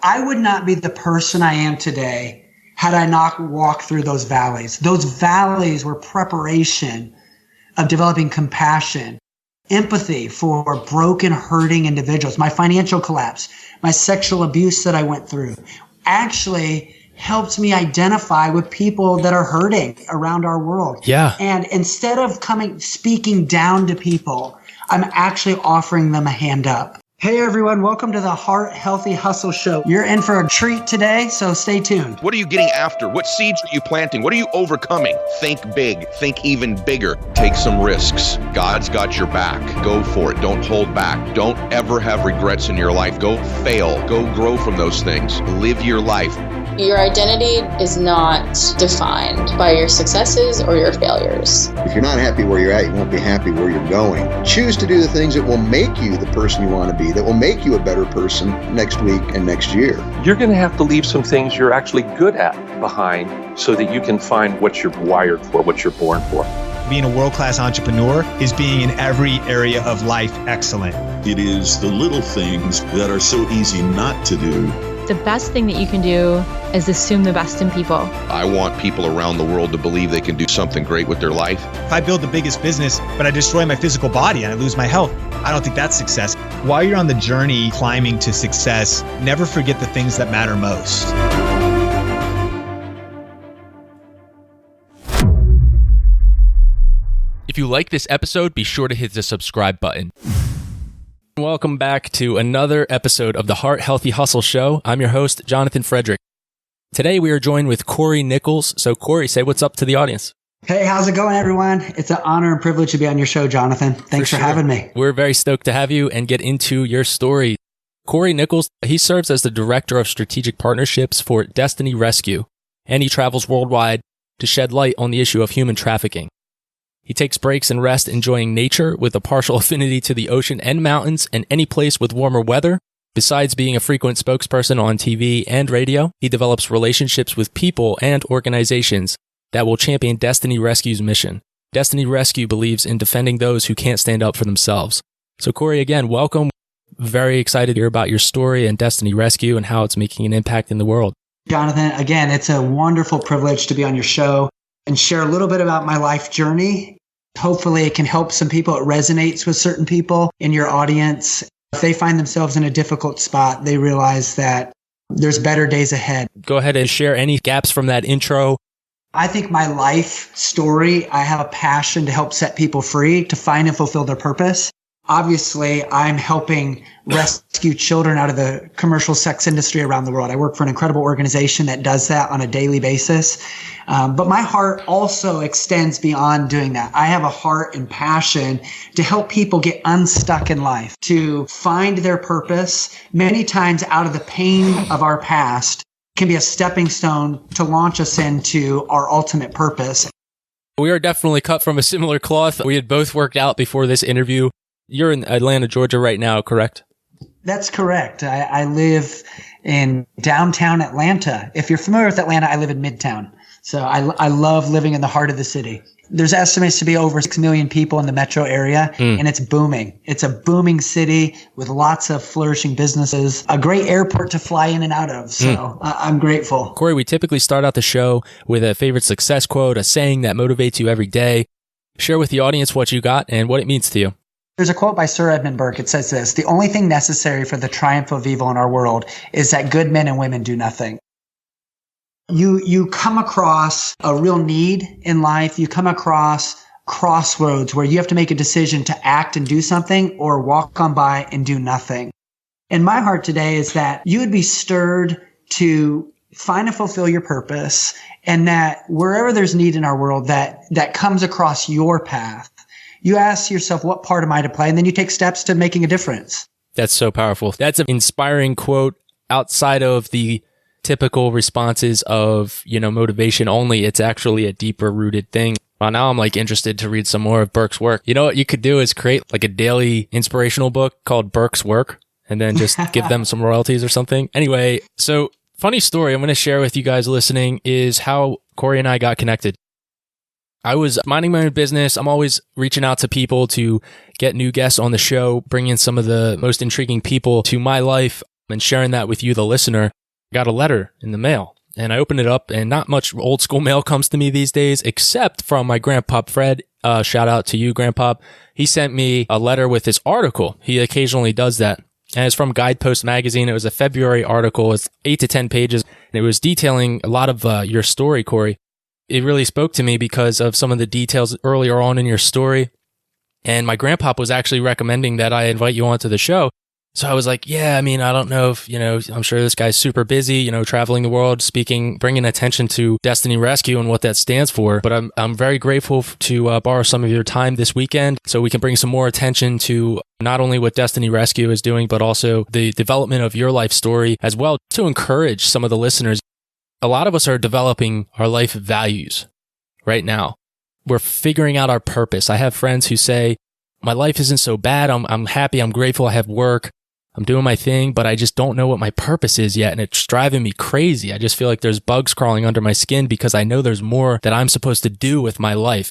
I would not be the person I am today had I not walked through those valleys. Those valleys were preparation of developing compassion, empathy for broken, hurting individuals. My financial collapse, my sexual abuse that I went through actually helped me identify with people that are hurting around our world. Yeah. And instead of speaking down to people, I'm actually offering them a hand up. Hey everyone, welcome to the Heart Healthy Hustle Show. You're in for a treat today, so stay tuned. What are you getting after? What seeds are you planting? What are you overcoming? Think big. Think even bigger. Take some risks. God's got your back. Go for it. Don't hold back. Don't ever have regrets in your life. Go fail. Go grow from those things. Live your life. Your identity is not defined by your successes or your failures. If you're not happy where you're at, you won't be happy where you're going. Choose to do the things that will make you the person you want to be, that will make you a better person next week and next year. You're going to have to leave some things you're actually good at behind so that you can find what you're wired for, what you're born for. Being a world-class entrepreneur is being in every area of life excellent. It is the little things that are so easy not to do. The best thing that you can do is assume the best in people. I want people around the world to believe they can do something great with their life. If I build the biggest business, but I destroy my physical body and I lose my health, I don't think that's success. While you're on the journey climbing to success, never forget the things that matter most. If you like this episode, be sure to hit the subscribe button. Welcome back to another episode of the Heart Healthy Hustle Show. I'm your host, Jonathan Frederick. Today we are joined with Cory Nickols. So Cory, say what's up to the audience. Hey, how's it going, everyone? It's an honor and privilege to be on your show, Jonathan. Thanks for having me. We're very stoked to have you and get into your story. Cory Nickols, he serves as the Director of Strategic Partnerships for Destiny Rescue, and he travels worldwide to shed light on the issue of human trafficking. He takes breaks and rest enjoying nature with a partial affinity to the ocean and mountains and any place with warmer weather. Besides being a frequent spokesperson on TV and radio, he develops relationships with people and organizations that will champion Destiny Rescue's mission. Destiny Rescue believes in defending those who can't stand up for themselves. So Cory, again, welcome. Very excited to hear about your story and Destiny Rescue and how it's making an impact in the world. Jonathan, again, it's a wonderful privilege to be on your show and share a little bit about my life journey. Hopefully it can help some people. It resonates with certain people in your audience. If they find themselves in a difficult spot, they realize that there's better days ahead. Go ahead and share any gaps from that intro. I think my life story, I have a passion to help set people free, to find and fulfill their purpose. Obviously, I'm helping rescue children out of the commercial sex industry around the world. I work for an incredible organization that does that on a daily basis. But my heart also extends beyond doing that. I have a heart and passion to help people get unstuck in life, to find their purpose. Many times out of the pain of our past can be a stepping stone to launch us into our ultimate purpose. We are definitely cut from a similar cloth. We had both worked out before this interview. You're in Atlanta, Georgia right now, correct? That's correct. I live in downtown Atlanta. If you're familiar with Atlanta, I live in Midtown. So I love living in the heart of the city. There's estimates to be over 6 million people in the metro area, and it's booming. It's a booming city with lots of flourishing businesses, a great airport to fly in and out of. So I'm grateful. Cory, we typically start out the show with a favorite success quote, a saying that motivates you every day. Share with the audience what you got and what it means to you. There's a quote by Sir Edmund Burke. It says this: "The only thing necessary for the triumph of evil in our world is that good men and women do nothing." You come across a real need in life. You come across crossroads where you have to make a decision to act and do something or walk on by and do nothing. And my heart today is that you would be stirred to find and fulfill your purpose, and that wherever there's need in our world that comes across your path, you ask yourself, what part am I to play? And then you take steps to making a difference. That's so powerful. That's an inspiring quote outside of the typical responses of, motivation only. It's actually a deeper rooted thing. Well, now I'm interested to read some more of Burke's work. You know what you could do is create a daily inspirational book called Burke's Work and then just give them some royalties or something. Anyway, so funny story I'm going to share with you guys listening is how Cory and I got connected. I was minding my own business. I'm always reaching out to people to get new guests on the show, bring in some of the most intriguing people to my life. and sharing that with you, the listener. I got a letter in the mail and I opened it up, and not much old school mail comes to me these days, except from my grandpop Fred. Shout out to you, Grandpop. He sent me a letter with his article. He occasionally does that. And it's from Guidepost Magazine. It was a February article. It's 8 to 10 pages. And it was detailing a lot of your story, Cory. It really spoke to me because of some of the details earlier on in your story. And my grandpop was actually recommending that I invite you onto the show. So I was like, yeah, I mean, I don't know if, I'm sure this guy's super busy, traveling the world, speaking, bringing attention to Destiny Rescue and what that stands for. But I'm very grateful to borrow some of your time this weekend so we can bring some more attention to not only what Destiny Rescue is doing, but also the development of your life story as well, to encourage some of the listeners. A lot of us are developing our life values right now. We're figuring out our purpose. I have friends who say, my life isn't so bad. I'm happy. I'm grateful. I have work. I'm doing my thing, but I just don't know what my purpose is yet. And it's driving me crazy. I just feel like there's bugs crawling under my skin because I know there's more that I'm supposed to do with my life.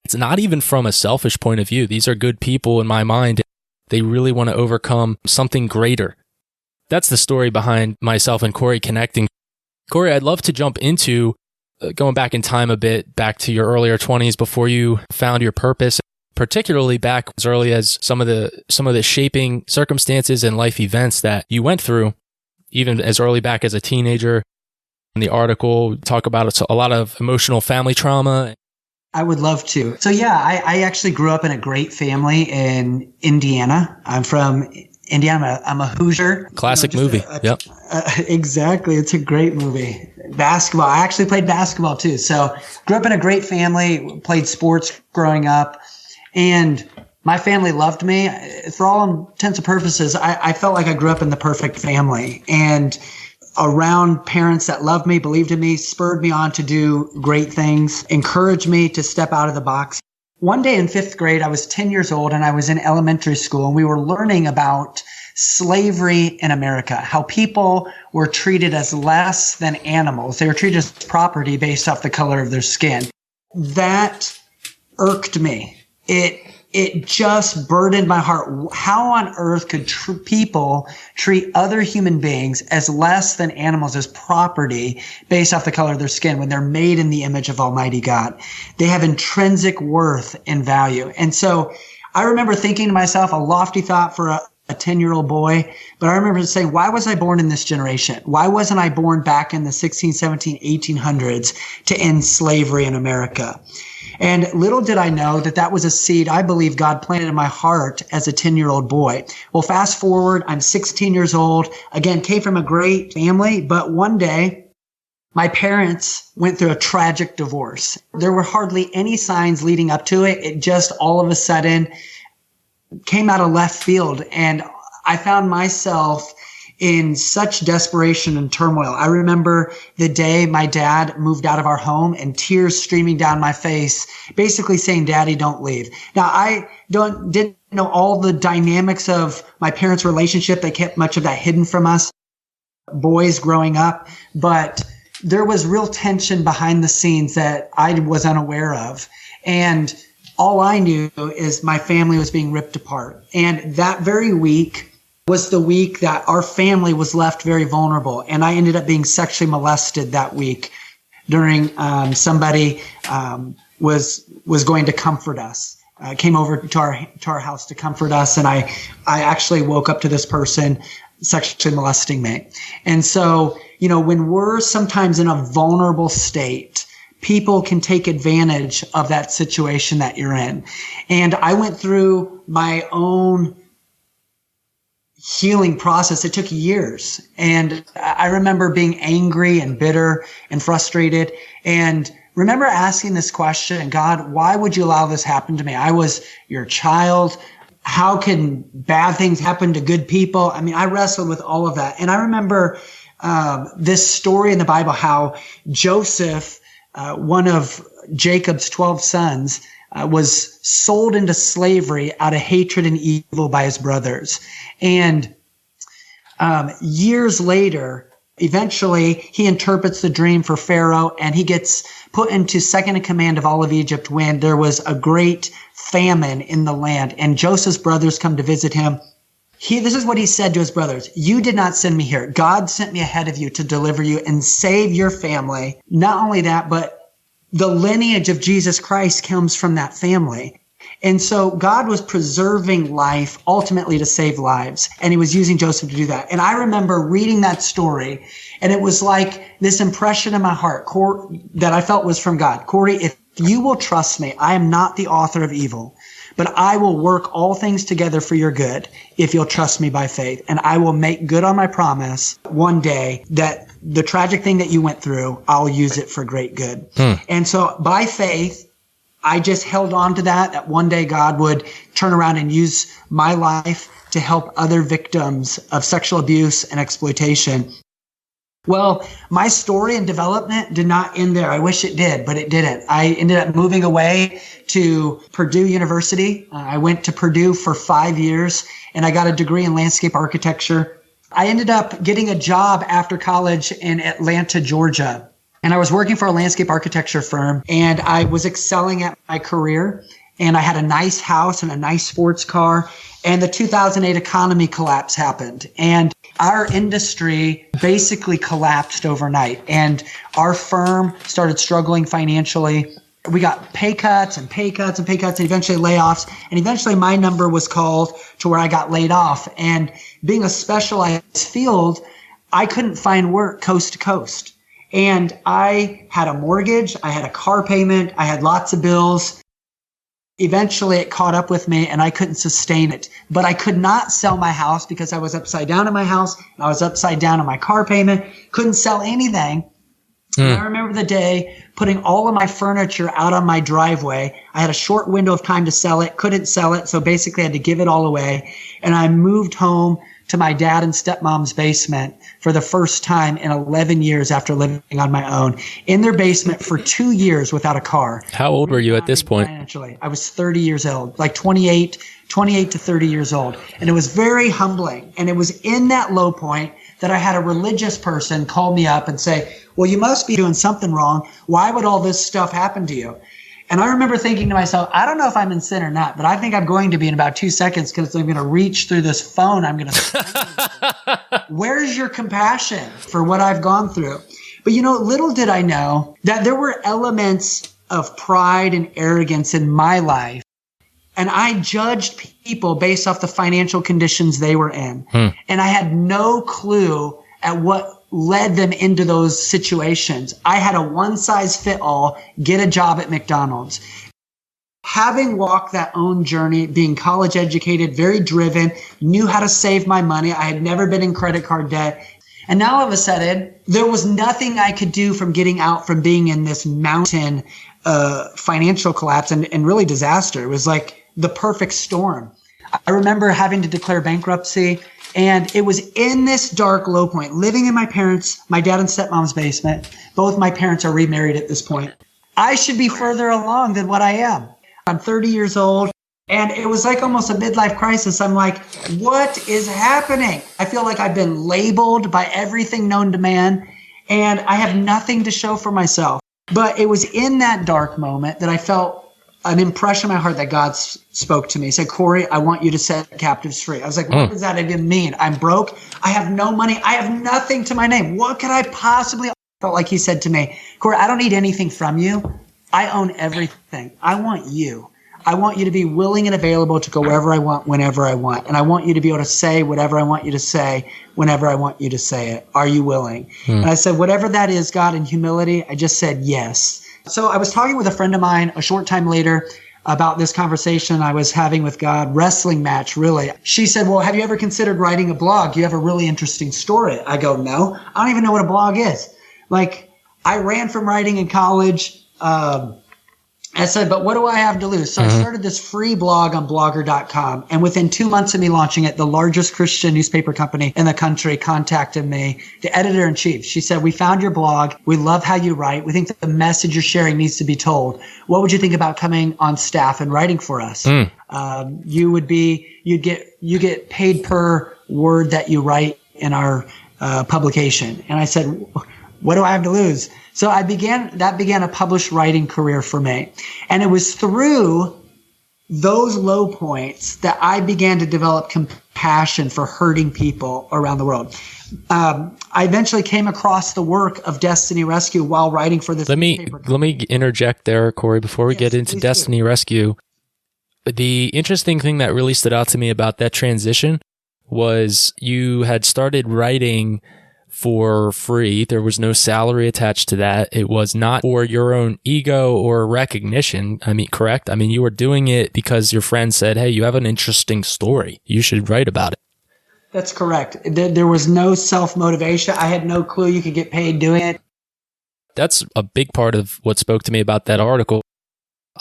It's not even from a selfish point of view. These are good people in my mind. They really want to overcome something greater. That's the story behind myself and Cory connecting. Cory, I'd love to jump into going back in time a bit, back to your earlier 20s before you found your purpose, particularly back as early as some of the shaping circumstances and life events that you went through, even as early back as a teenager. In the article, talk about a lot of emotional family trauma. I would love to. So yeah, I actually grew up in a great family in Indiana. I'm from Indiana. I'm a Hoosier. Classic movie. Yep. Exactly. It's a great movie. Basketball. I actually played basketball too. So grew up in a great family, played sports growing up. And my family loved me. For all intents and purposes, I felt like I grew up in the perfect family. And around parents that loved me, believed in me, spurred me on to do great things, encouraged me to step out of the box. One day in 5th grade, I was 10 years old and I was in elementary school, and we were learning about slavery in America, how people were treated as less than animals. They were treated as property based off the color of their skin. That irked me. It just burdened my heart. How on earth could people treat other human beings as less than animals, as property based off the color of their skin when they're made in the image of Almighty God? They have intrinsic worth and value. And so I remember thinking to myself, a lofty thought for a 10-year-old boy, but I remember saying, why was I born in this generation? Why wasn't I born back in the 16, 17, 1800s to end slavery in America? And little did I know that was a seed I believe God planted in my heart as a 10-year-old boy. Well, fast forward, I'm 16 years old. Again, came from a great family, but one day my parents went through a tragic divorce. There were hardly any signs leading up to it. It just all of a sudden came out of left field. And I found myself in such desperation and turmoil. I remember the day my dad moved out of our home and tears streaming down my face, basically saying, Daddy, don't leave. Now, I didn't know all the dynamics of my parents' relationship. They kept much of that hidden from us boys growing up, but there was real tension behind the scenes that I was unaware of. And all I knew is my family was being ripped apart. And that very week was the week that our family was left very vulnerable. And I ended up being sexually molested that week during somebody was going to comfort us. Came over to our house to comfort us. And I actually woke up to this person sexually molesting me. And so, when we're sometimes in a vulnerable state, people can take advantage of that situation that you're in. And I went through my own healing process. It took years. And I remember being angry and bitter and frustrated, and remember asking this question, God, why would you allow this happen to me? I was your child. How can bad things happen to good people? I mean, I wrestled with all of that. And I remember this story in the Bible, how Joseph, one of Jacob's 12 sons, was sold into slavery out of hatred and evil by his brothers. And years later, eventually he interprets the dream for Pharaoh, and he gets put into second in command of all of Egypt when there was a great famine in the land. And Joseph's brothers come to visit him. This is what he said to his brothers. You did not send me here. God sent me ahead of you to deliver you and save your family. Not only that, but the lineage of Jesus Christ comes from that family. And so God was preserving life ultimately to save lives. And he was using Joseph to do that. And I remember reading that story, and it was like this impression in my heart that I felt was from God. Cory, if you will trust me, I am not the author of evil, but I will work all things together for your good if you'll trust me by faith. And I will make good on my promise one day that the tragic thing that you went through, I'll use it for great good. And so by faith, I just held on to that one day God would turn around and use my life to help other victims of sexual abuse and exploitation. Well, my story and development did not end there. I wish it did, but it didn't. I ended up moving away to Purdue University. I went to Purdue for 5 years, and I got a degree in landscape architecture. I ended up getting a job after college in Atlanta, Georgia. And I was working for a landscape architecture firm, and I was excelling at my career. And I had a nice house and a nice sports car. And the 2008 economy collapse happened. And our industry basically collapsed overnight. And our firm started struggling financially. We got pay cuts and pay cuts and pay cuts and eventually layoffs. And eventually my number was called to where I got laid off. And being a specialized field, I couldn't find work coast to coast. And I had a mortgage, I had a car payment, I had lots of bills. Eventually it caught up with me and I couldn't sustain it. But I could not sell my house because I was upside down in my house. I was upside down in my car payment, couldn't sell anything. And I remember the day putting all of my furniture out on my driveway. I had a short window of time to sell it, couldn't sell it. So basically I had to give it all away. And I moved home to my dad and stepmom's basement for the first time in 11 years after living on my own, in their basement for 2 years without a car. How old were you at this point? Financially, I was 30 years old, like 28 to 30 years old. And it was very humbling. And it was in that low point that I had a religious person call me up and say, well, you must be doing something wrong. Why would all this stuff happen to you? And I remember thinking to myself, I don't know if I'm in sin or not, but I think I'm going to be in about 2 seconds because I'm going to reach through this phone. I'm going to, where's your compassion for what I've gone through? But little did I know that there were elements of pride and arrogance in my life. And I judged people based off the financial conditions they were in. And I had no clue at what led them into those situations. I had a one-size-fit-all, get a job at McDonald's. Having walked that own journey, being college educated, very driven, knew how to save my money. I had never been in credit card debt. And now all of a sudden, there was nothing I could do from getting out from being in this mountain financial collapse and really disaster. It was like the perfect storm. I remember having to declare bankruptcy. And it was in this dark low point, living in my dad and stepmom's basement. Both my parents are remarried at this point. I should be further along than what I am. I'm 30 years old, and it was like almost a midlife crisis. I'm like, what is happening? I feel like I've been labeled by everything known to man, and I have nothing to show for myself. But it was in that dark moment that I felt an impression in my heart that God spoke to me. He said, Cory, I want you to set captives free. I was like, what does that even mean? I'm broke. I have no money. I have nothing to my name. What could I possibly? I felt like he said to me, Cory, I don't need anything from you. I own everything. I want you. I want you to be willing and available to go wherever I want, whenever I want. And I want you to be able to say whatever I want you to say, whenever I want you to say it. Are you willing? And I said, whatever that is, God, in humility, I just said yes. So I was talking with a friend of mine a short time later about this conversation I was having with God, wrestling match, really. She said, well, have you ever considered writing a blog? You have a really interesting story. I go, no, I don't even know what a blog is. Like, I ran from writing in college. I said, but what do I have to lose? So I started this free blog on blogger.com. And within 2 months of me launching it, the largest Christian newspaper company in the country contacted me, the editor-in-chief. She said, we found your blog. We love how you write. We think that the message you're sharing needs to be told. What would you think about coming on staff and writing for us? You get paid per word that you write in our publication. And I said, what do I have to lose? So that began a published writing career for me. And it was through those low points that I began to develop passion for hurting people around the world. I eventually came across the work of Destiny Rescue while writing for this newspaper company. Let me interject there, Cory, before we get into Destiny Rescue. The interesting thing that really stood out to me about that transition was you had started writing for free. There was no salary attached to that. It was not for your own ego or recognition. I mean, correct? I mean, you were doing it because your friend said, hey, you have an interesting story. You should write about it. That's correct. There was no self-motivation. I had no clue you could get paid doing it. That's a big part of what spoke to me about that article.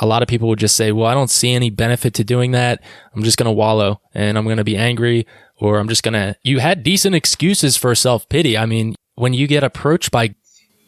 A lot of people would just say, well, I don't see any benefit to doing that. I'm just going to wallow and I'm going to be angry, or I'm just going to... You had decent excuses for self-pity. I mean, when you get approached by...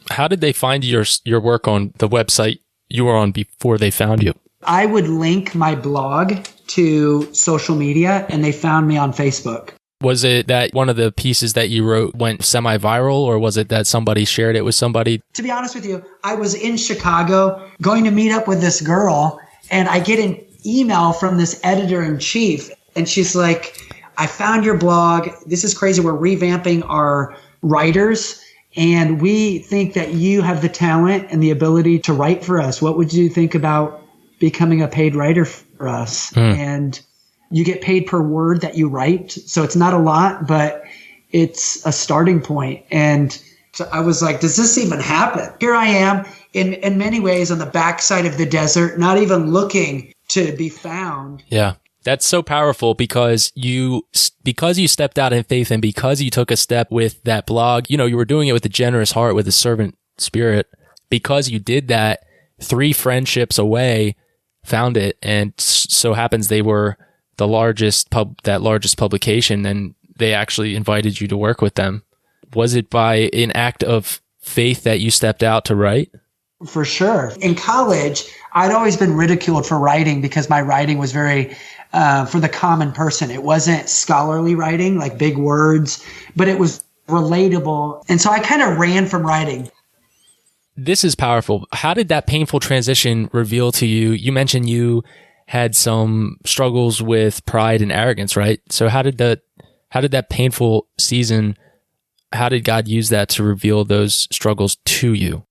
How did they find your work on the website you were on before they found you? I would link my blog to social media and they found me on Facebook. Was it that one of the pieces that you wrote went semi-viral, or was it that somebody shared it with somebody? To be honest with you, I was in Chicago going to meet up with this girl, and I get an email from this editor-in-chief, and she's like, I found your blog. This is crazy. We're revamping our writers, and we think that you have the talent and the ability to write for us. What would you think about becoming a paid writer for us? And you get paid per word that you write. So it's not a lot, but it's a starting point. And so I was like, does this even happen? Here I am in many ways on the backside of the desert, not even looking to be found. Yeah. That's so powerful because you stepped out in faith, and because you took a step with that blog, you were doing it with a generous heart, with a servant spirit. Because you did that, 3 friendships away found it. And so happens they were the largest publication, and they actually invited you to work with them. Was it by an act of faith that you stepped out to write? For sure. In college, I'd always been ridiculed for writing because my writing was very, for the common person. It wasn't scholarly writing, like big words, but it was relatable. And so I kind of ran from writing. This is powerful. How did that painful transition reveal to you? You mentioned you had some struggles with pride and arrogance, right? So how did that painful season, how did God use that to reveal those struggles to you?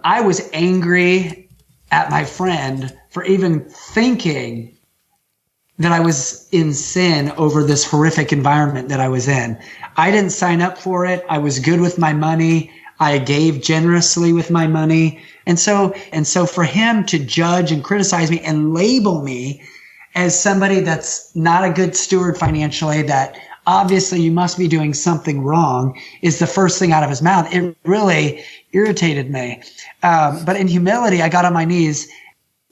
I was angry at my friend for even thinking that I was in sin over this horrific environment that I was in. I didn't sign up for it. I was good with my money. I gave generously with my money. And so for him to judge and criticize me and label me as somebody that's not a good steward financially, that obviously you must be doing something wrong, is the first thing out of his mouth. It really irritated me. But in humility, I got on my knees.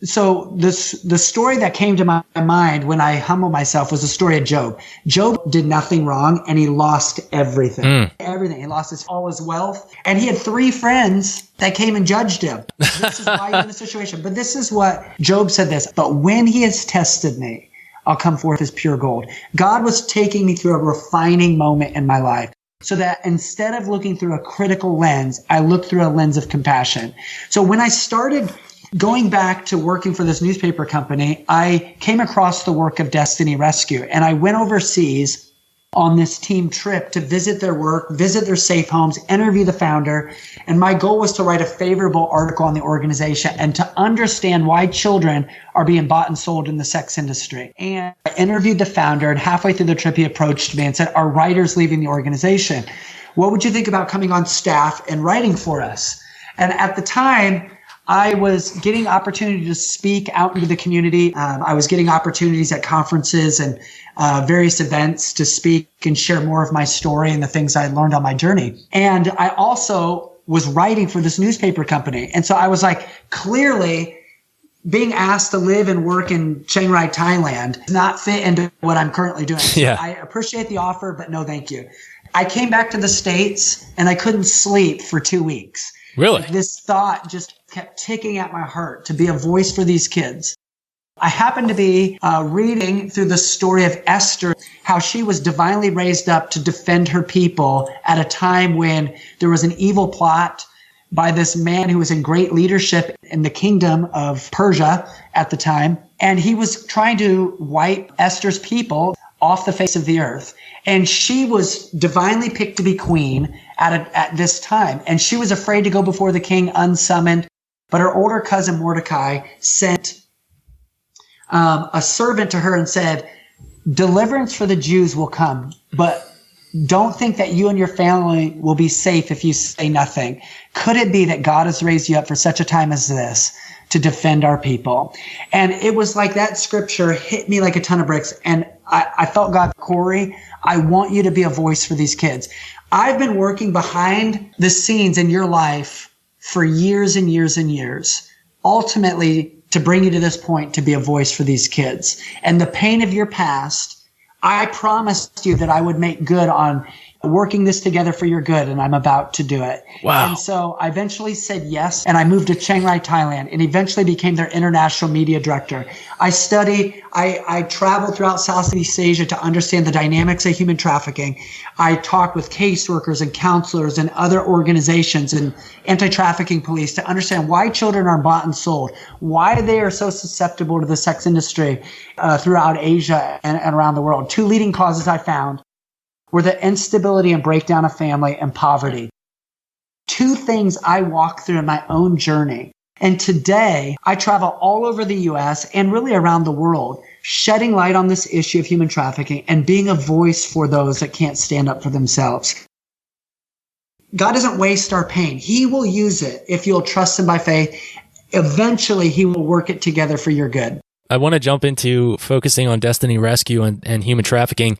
So the story that came to my mind when I humbled myself was the story of Job. Job did nothing wrong, and he lost everything. Everything. He lost all his wealth. And he had 3 friends that came and judged him. This is why you're in this situation. But this is what Job said this. But when he has tested me, I'll come forth as pure gold. God was taking me through a refining moment in my life, so that instead of looking through a critical lens, I looked through a lens of compassion. So when I started going back to working for this newspaper company, I came across the work of Destiny Rescue, and I went overseas on this team trip to visit their work, visit their safe homes, interview the founder. And my goal was to write a favorable article on the organization and to understand why children are being bought and sold in the sex industry. And I interviewed the founder, and halfway through the trip, he approached me and said, "Our writer's leaving the organization. What would you think about coming on staff and writing for us?" And at the time, I was getting opportunity to speak out into the community. I was getting opportunities at conferences and various events to speak and share more of my story and the things I learned on my journey. And I also was writing for this newspaper company. And so I was like, clearly being asked to live and work in Chiang Rai, Thailand, does not fit into what I'm currently doing. Yeah. So I appreciate the offer, but no, thank you. I came back to the States and I couldn't sleep for 2 weeks. Really? Like, this thought just kept ticking at my heart to be a voice for these kids. I happened to be reading through the story of Esther, how she was divinely raised up to defend her people at a time when there was an evil plot by this man who was in great leadership in the kingdom of Persia at the time. And he was trying to wipe Esther's people off the face of the earth. And she was divinely picked to be queen at this time. And she was afraid to go before the king unsummoned. But her older cousin Mordecai sent a servant to her and said, deliverance for the Jews will come, but don't think that you and your family will be safe if you say nothing. Could it be that God has raised you up for such a time as this to defend our people? And it was like that scripture hit me like a ton of bricks. And I felt God, Cory, I want you to be a voice for these kids. I've been working behind the scenes in your life for years and years and years, ultimately to bring you to this point to be a voice for these kids. And the pain of your past, I promised you that I would make good on working this together for your good, and I'm about to do it. Wow. And so I eventually said yes, and I moved to Chiang Rai, Thailand, and eventually became their international media director. I traveled throughout Southeast Asia to understand the dynamics of human trafficking. I talked with caseworkers and counselors and other organizations and anti-trafficking police to understand why children are bought and sold, why they are so susceptible to the sex industry throughout Asia and around the world. Two leading causes I found were the instability and breakdown of family and poverty. Two things I walked through in my own journey. And today, I travel all over the U.S. and really around the world, shedding light on this issue of human trafficking and being a voice for those that can't stand up for themselves. God doesn't waste our pain. He will use it if you'll trust him by faith. Eventually, he will work it together for your good. I want to jump into focusing on Destiny Rescue and human trafficking.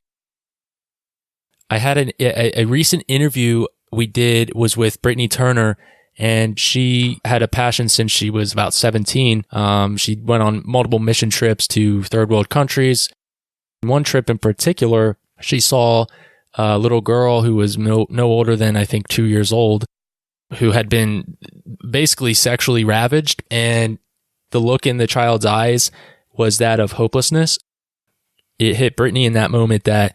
I had a recent interview we did was with Brittany Turner, and she had a passion since she was about 17. She went on multiple mission trips to third world countries. One trip in particular, she saw a little girl who was no older than, I think, 2 years old, who had been basically sexually ravaged, and the look in the child's eyes was that of hopelessness. It hit Brittany in that moment that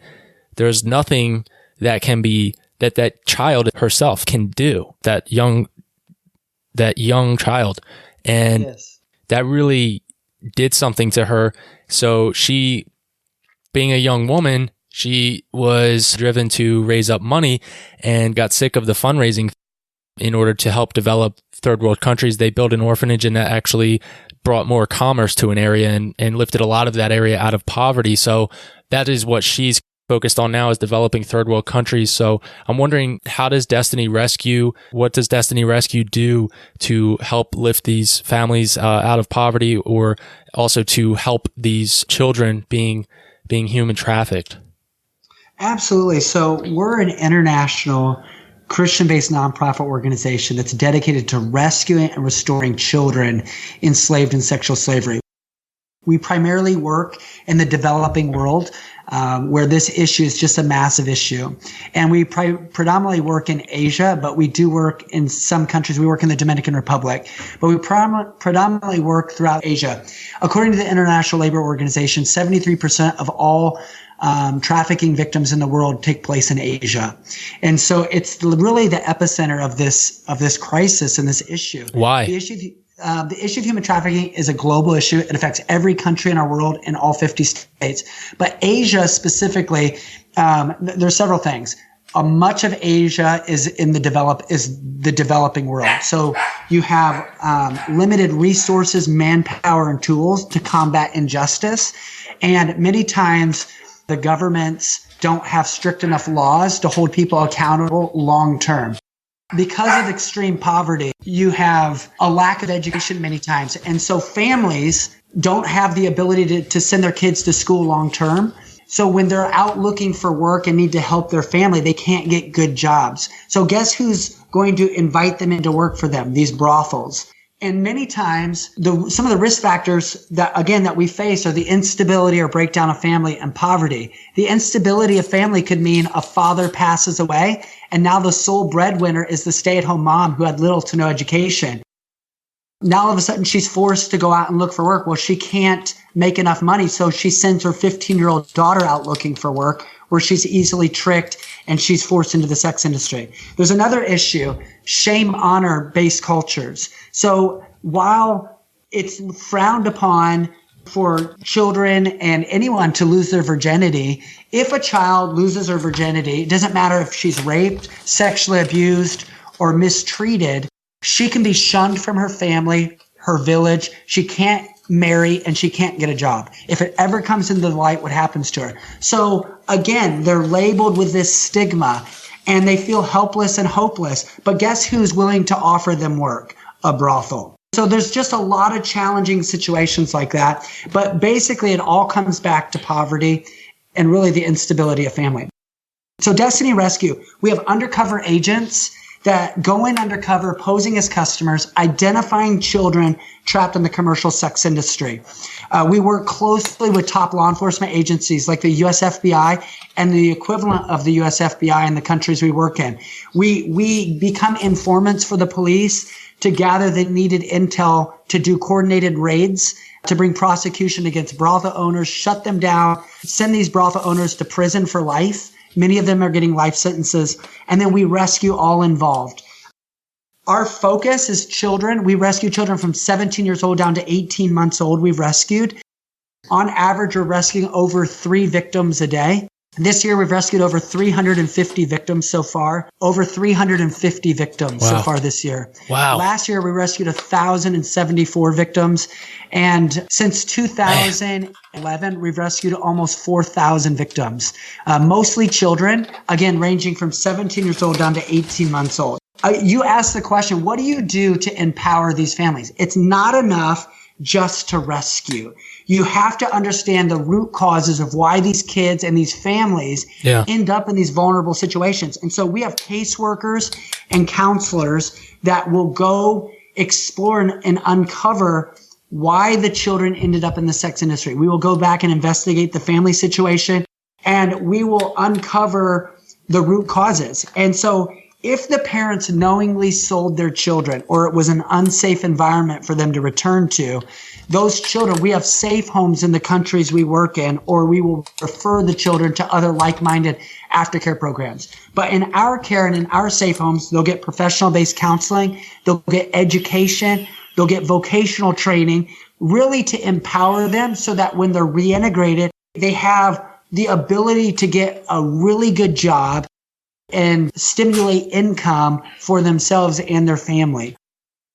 there's nothing that can be that child herself can do, that young child. And yes, that really did something to her. So she, being a young woman, she was driven to raise up money and got sick of the fundraising in order to help develop third world countries. They built an orphanage, and that actually brought more commerce to an area and lifted a lot of that area out of poverty. So that is what she's focused on now, is developing third world countries. So I'm wondering, what does Destiny Rescue do to help lift these families out of poverty, or also to help these children being human trafficked? Absolutely. So we're an international Christian-based nonprofit organization that's dedicated to rescuing and restoring children enslaved in sexual slavery. We primarily work in the developing world, where this issue is just a massive issue. And we predominantly work in Asia, but we do work in some countries. We work in the Dominican Republic, but we predominantly work throughout Asia. According to the International Labor Organization, 73% of all trafficking victims in the world take place in Asia. And so it's really the epicenter of this crisis and this issue. Why? The issue of human trafficking is a global issue. It affects every country in our world in all 50 states. But Asia specifically, there's several things. Much of Asia is the developing world. So you have limited resources, manpower, and tools to combat injustice. And many times the governments don't have strict enough laws to hold people accountable long term. Because of extreme poverty, you have a lack of education many times. And so families don't have the ability to send their kids to school long term. So when they're out looking for work and need to help their family, they can't get good jobs. So guess who's going to invite them into work for them? These brothels. And many times, some of the risk factors that we face are the instability or breakdown of family and poverty. The instability of family could mean a father passes away, and now the sole breadwinner is the stay-at-home mom who had little to no education. Now all of a sudden she's forced to go out and look for work. Well, she can't make enough money, so she sends her 15-year-old daughter out looking for work, where she's easily tricked and she's forced into the sex industry. There's another issue, shame, honor-based cultures. So while it's frowned upon for children and anyone to lose their virginity. If a child loses her virginity, it doesn't matter if she's raped, sexually abused, or mistreated, she can be shunned from her family, her village. She can't marry and she can't get a job. If it ever comes into the light, what happens to her? So again, they're labeled with this stigma and they feel helpless and hopeless. But guess who's willing to offer them work? A brothel. So there's just a lot of challenging situations like that. But basically, it all comes back to poverty and really the instability of family. So Destiny Rescue, we have undercover agents that go in undercover, posing as customers, identifying children trapped in the commercial sex industry. We work closely with top law enforcement agencies like the US FBI and the equivalent of the US FBI in the countries we work in. We become informants for the police to gather the needed intel to do coordinated raids, to bring prosecution against brothel owners, shut them down, send these brothel owners to prison for life. Many of them are getting life sentences. And then we rescue all involved. Our focus is children. We rescue children from 17 years old down to 18 months old. We've rescued. On average, we're rescuing over 3 victims a day. This year, we've rescued over 350 victims so far. Over 350 victims so far this year. Wow. Last year, we rescued 1,074 victims. And since 2011, we've rescued almost 4,000 victims. Mostly children, again, ranging from 17 years old down to 18 months old. You asked the question, what do you do to empower these families? It's not enough just to rescue. You have to understand the root causes of why these kids and these families end up in these vulnerable situations. And so we have caseworkers and counselors that will go explore and uncover why the children ended up in the sex industry. We will go back and investigate the family situation, and we will uncover the root causes. And so if the parents knowingly sold their children or it was an unsafe environment for them to return to, those children, we have safe homes in the countries we work in, or we will refer the children to other like-minded aftercare programs. But in our care and in our safe homes, they'll get professional-based counseling, they'll get education, they'll get vocational training, really to empower them so that when they're reintegrated, they have the ability to get a really good job and stimulate income for themselves and their family.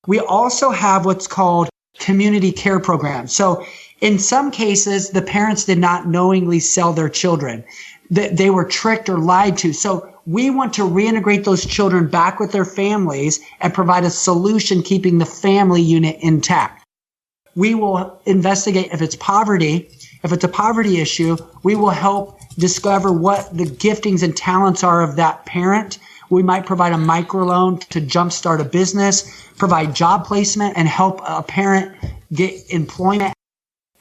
We also have what's called community care programs. So in some cases, the parents did not knowingly sell their children. They were tricked or lied to. So we want to reintegrate those children back with their families and provide a solution keeping the family unit intact. We will investigate if it's poverty. If it's a poverty issue, we will help discover what the giftings and talents are of that parent. We might provide a microloan to jumpstart a business, provide job placement, and help a parent get employment.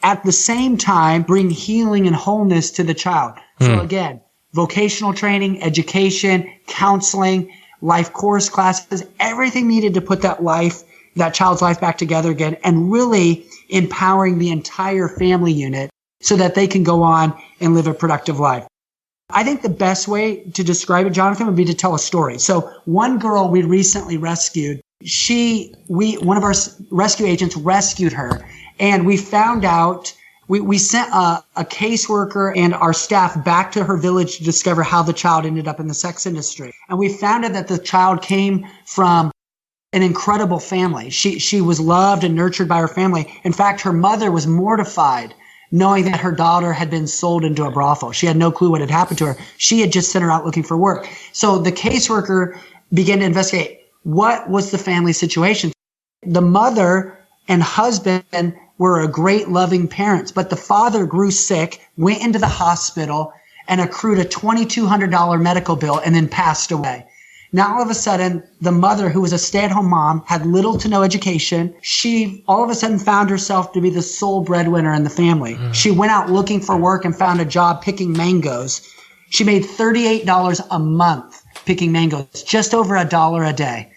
At the same time, bring healing and wholeness to the child. So again, vocational training, education, counseling, life course classes, everything needed to put that child's life back together again, and really empowering the entire family unit so that they can go on and live a productive life. I think the best way to describe it, Jonathan, would be to tell a story. So one girl we recently rescued, one of our rescue agents rescued her, and we found out, we sent a caseworker and our staff back to her village to discover how the child ended up in the sex industry. And we found out that the child came from an incredible family. She was loved and nurtured by her family. In fact, her mother was mortified knowing that her daughter had been sold into a brothel. She had no clue what had happened to her. She had just sent her out looking for work. So the caseworker began to investigate what was the family situation. The mother and husband were a great loving parents, but the father grew sick, went into the hospital, and accrued a $2,200 medical bill and then passed away. Now, all of a sudden, the mother, who was a stay-at-home mom, had little to no education. She all of a sudden found herself to be the sole breadwinner in the family. She went out looking for work and found a job picking mangoes. She made $38 a month picking mangoes, just over $1 a day.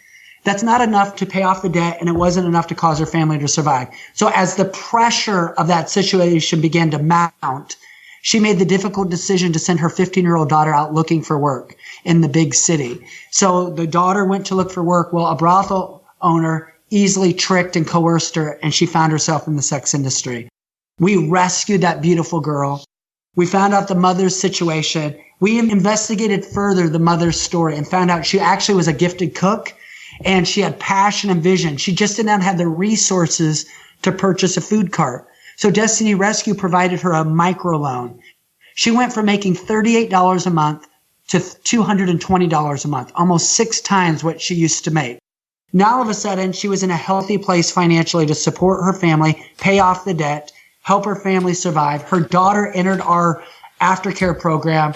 That's not enough to pay off the debt, and it wasn't enough to cause her family to survive. So as the pressure of that situation began to mount, she made the difficult decision to send her 15-year-old daughter out looking for work in the big city. So the daughter went to look for work. Well, a brothel owner easily tricked and coerced her, and she found herself in the sex industry. We rescued that beautiful girl. We found out the mother's situation. We investigated further the mother's story and found out she actually was a gifted cook and she had passion and vision. She just did not have the resources to purchase a food cart. So Destiny Rescue provided her a microloan. She went from making $38 a month to $220 a month, almost 6 times what she used to make. Now all of a sudden, she was in a healthy place financially to support her family, pay off the debt, help her family survive. Her daughter entered our aftercare program,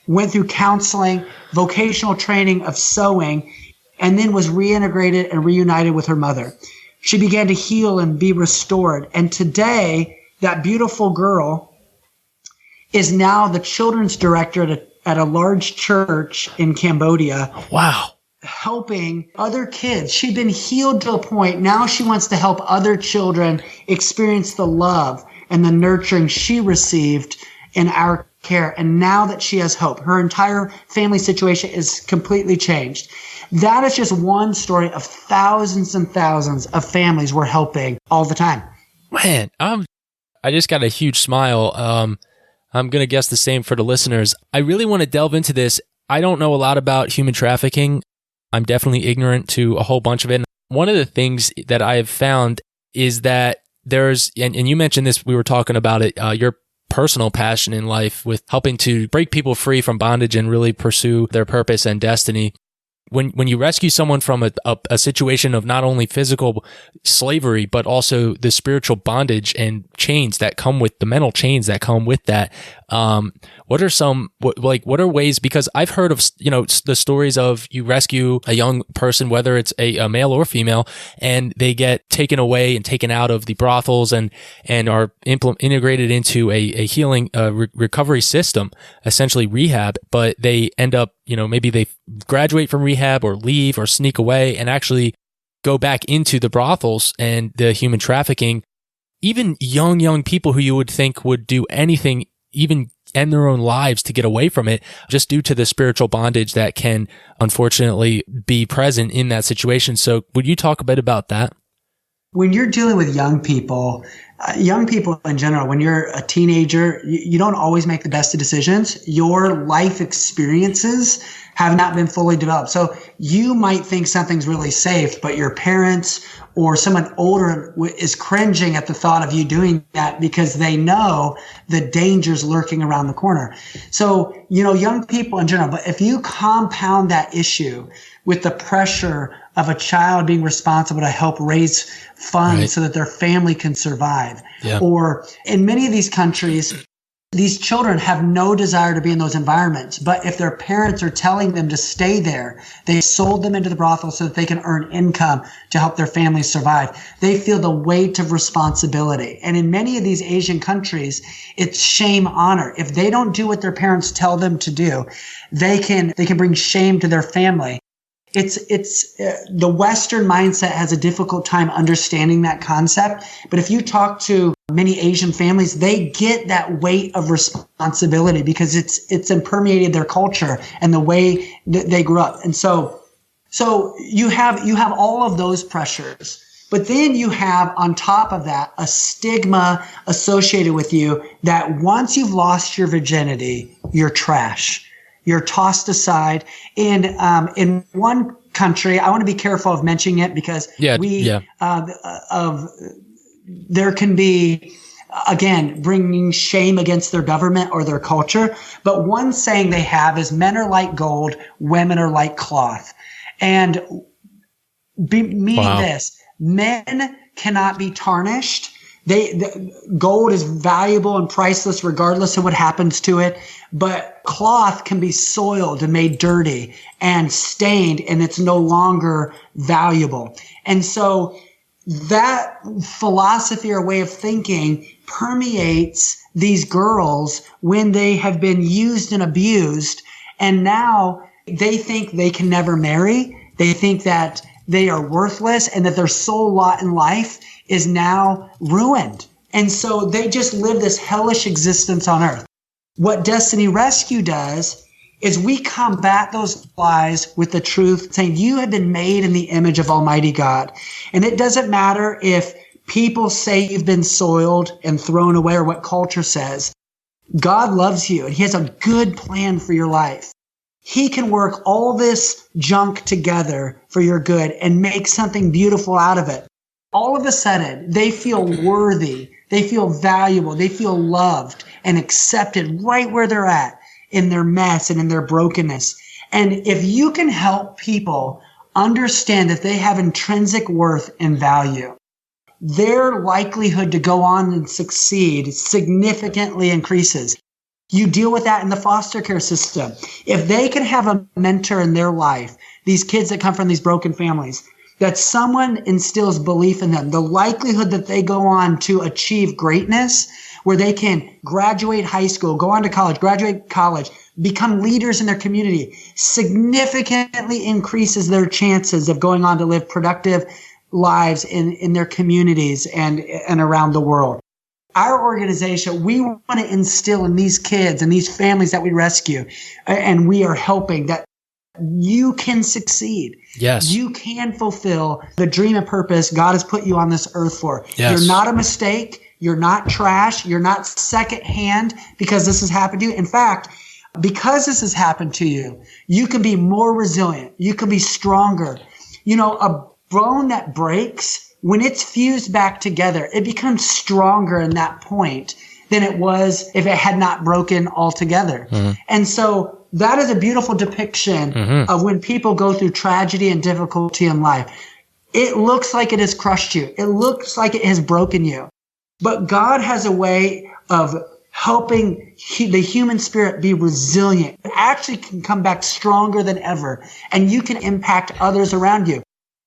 went through counseling, vocational training of sewing, and then was reintegrated and reunited with her mother. She began to heal and be restored. And today, that beautiful girl is now the children's director at a large church in Cambodia. Wow. Helping other kids. She'd been healed to a point. Now she wants to help other children experience the love and the nurturing she received in our care. And now that she has hope, her entire family situation is completely changed. That is just one story of thousands and thousands of families we're helping all the time. Man, I just got a huge smile. I'm going to guess the same for the listeners. I really want to delve into this. I don't know a lot about human trafficking. I'm definitely ignorant to a whole bunch of it. One of the things that I have found is that there's, and you mentioned this, we were talking about it, your personal passion in life with helping to break people free from bondage and really pursue their purpose and destiny. When you rescue someone from a situation of not only physical slavery, but also the spiritual bondage and chains that come with the mental chains that come with that, what are ways, because I've heard of, the stories of you rescue a young person, whether it's a male or female, and they get taken away and taken out of the brothels and are integrated into a healing, recovery system, essentially rehab, but they end up, maybe they graduate from rehab or leave or sneak away and actually go back into the brothels and the human trafficking. Even young people who you would think would do anything, even end their own lives to get away from it, just due to the spiritual bondage that can unfortunately be present in that situation. So would you talk a bit about that? When you're dealing with young people in general, when you're a teenager, you don't always make the best of decisions. Your life experiences have not been fully developed. So you might think something's really safe, but your parents or someone older is cringing at the thought of you doing that because they know the dangers lurking around the corner. So, young people in general, but if you compound that issue with the pressure of a child being responsible to help raise funds so that their family can survive. Yeah. Or in many of these countries, these children have no desire to be in those environments. But if their parents are telling them to stay there, they sold them into the brothel so that they can earn income to help their families survive. They feel the weight of responsibility. And in many of these Asian countries, it's shame honor. If they don't do what their parents tell them to do, they can bring shame to their family. It's the Western mindset has a difficult time understanding that concept. But if you talk to many Asian families, they get that weight of responsibility because it's impermeated their culture and the way that they grew up. And so you have all of those pressures. But then you have on top of that a stigma associated with you that once you've lost your virginity, you're trash. You're tossed aside. In one country, I want to be careful of mentioning it because there can be, again, bringing shame against their government or their culture. But one saying they have is men are like gold, women are like cloth. And meaning this, men cannot be tarnished. Gold is valuable and priceless regardless of what happens to it, but cloth can be soiled and made dirty and stained, and it's no longer valuable. And so that philosophy or way of thinking permeates these girls when they have been used and abused, and now they think they can never marry. They think that they are worthless and that their sole lot in life is now ruined. And so they just live this hellish existence on earth. What Destiny Rescue does is we combat those lies with the truth, saying you have been made in the image of Almighty God. And it doesn't matter if people say you've been soiled and thrown away, or what culture says, God loves you and he has a good plan for your life. He can work all this junk together for your good and make something beautiful out of it. All of a sudden, they feel worthy, they feel valuable, they feel loved and accepted right where they're at in their mess and in their brokenness. And if you can help people understand that they have intrinsic worth and value, their likelihood to go on and succeed significantly increases. You deal with that in the foster care system. If they can have a mentor in their life, these kids that come from these broken families, that someone instills belief in them, the likelihood that they go on to achieve greatness, where they can graduate high school, go on to college, graduate college, become leaders in their community, significantly increases their chances of going on to live productive lives in their communities and around the world. Our organization, we want to instill in these kids and these families that we rescue and we are helping, that you can succeed. Yes. You can fulfill the dream and purpose God has put you on this earth for. Yes. You're not a mistake. You're not trash. You're not secondhand because this has happened to you. In fact, because this has happened to you, you can be more resilient. You can be stronger. You know, a bone that breaks, when it's fused back together, it becomes stronger in that point than it was if it had not broken altogether. Mm-hmm. And so that is a beautiful depiction of when people go through tragedy and difficulty in life. It looks like it has crushed you. It looks like it has broken you. But God has a way of helping the human spirit be resilient. It actually can come back stronger than ever, and you can impact others around you.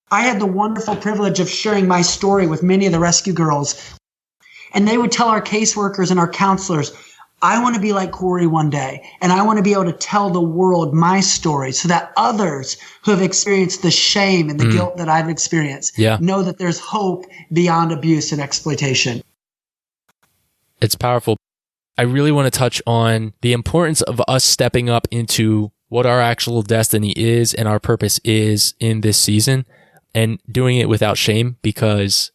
I had the wonderful privilege of sharing my story with many of the rescue girls, and they would tell our caseworkers and our counselors, I want to be like Cory one day, and I want to be able to tell the world my story so that others who have experienced the shame and the guilt that I've experienced know that there's hope beyond abuse and exploitation. It's powerful. I really want to touch on the importance of us stepping up into what our actual destiny is and our purpose is in this season, and doing it without shame, because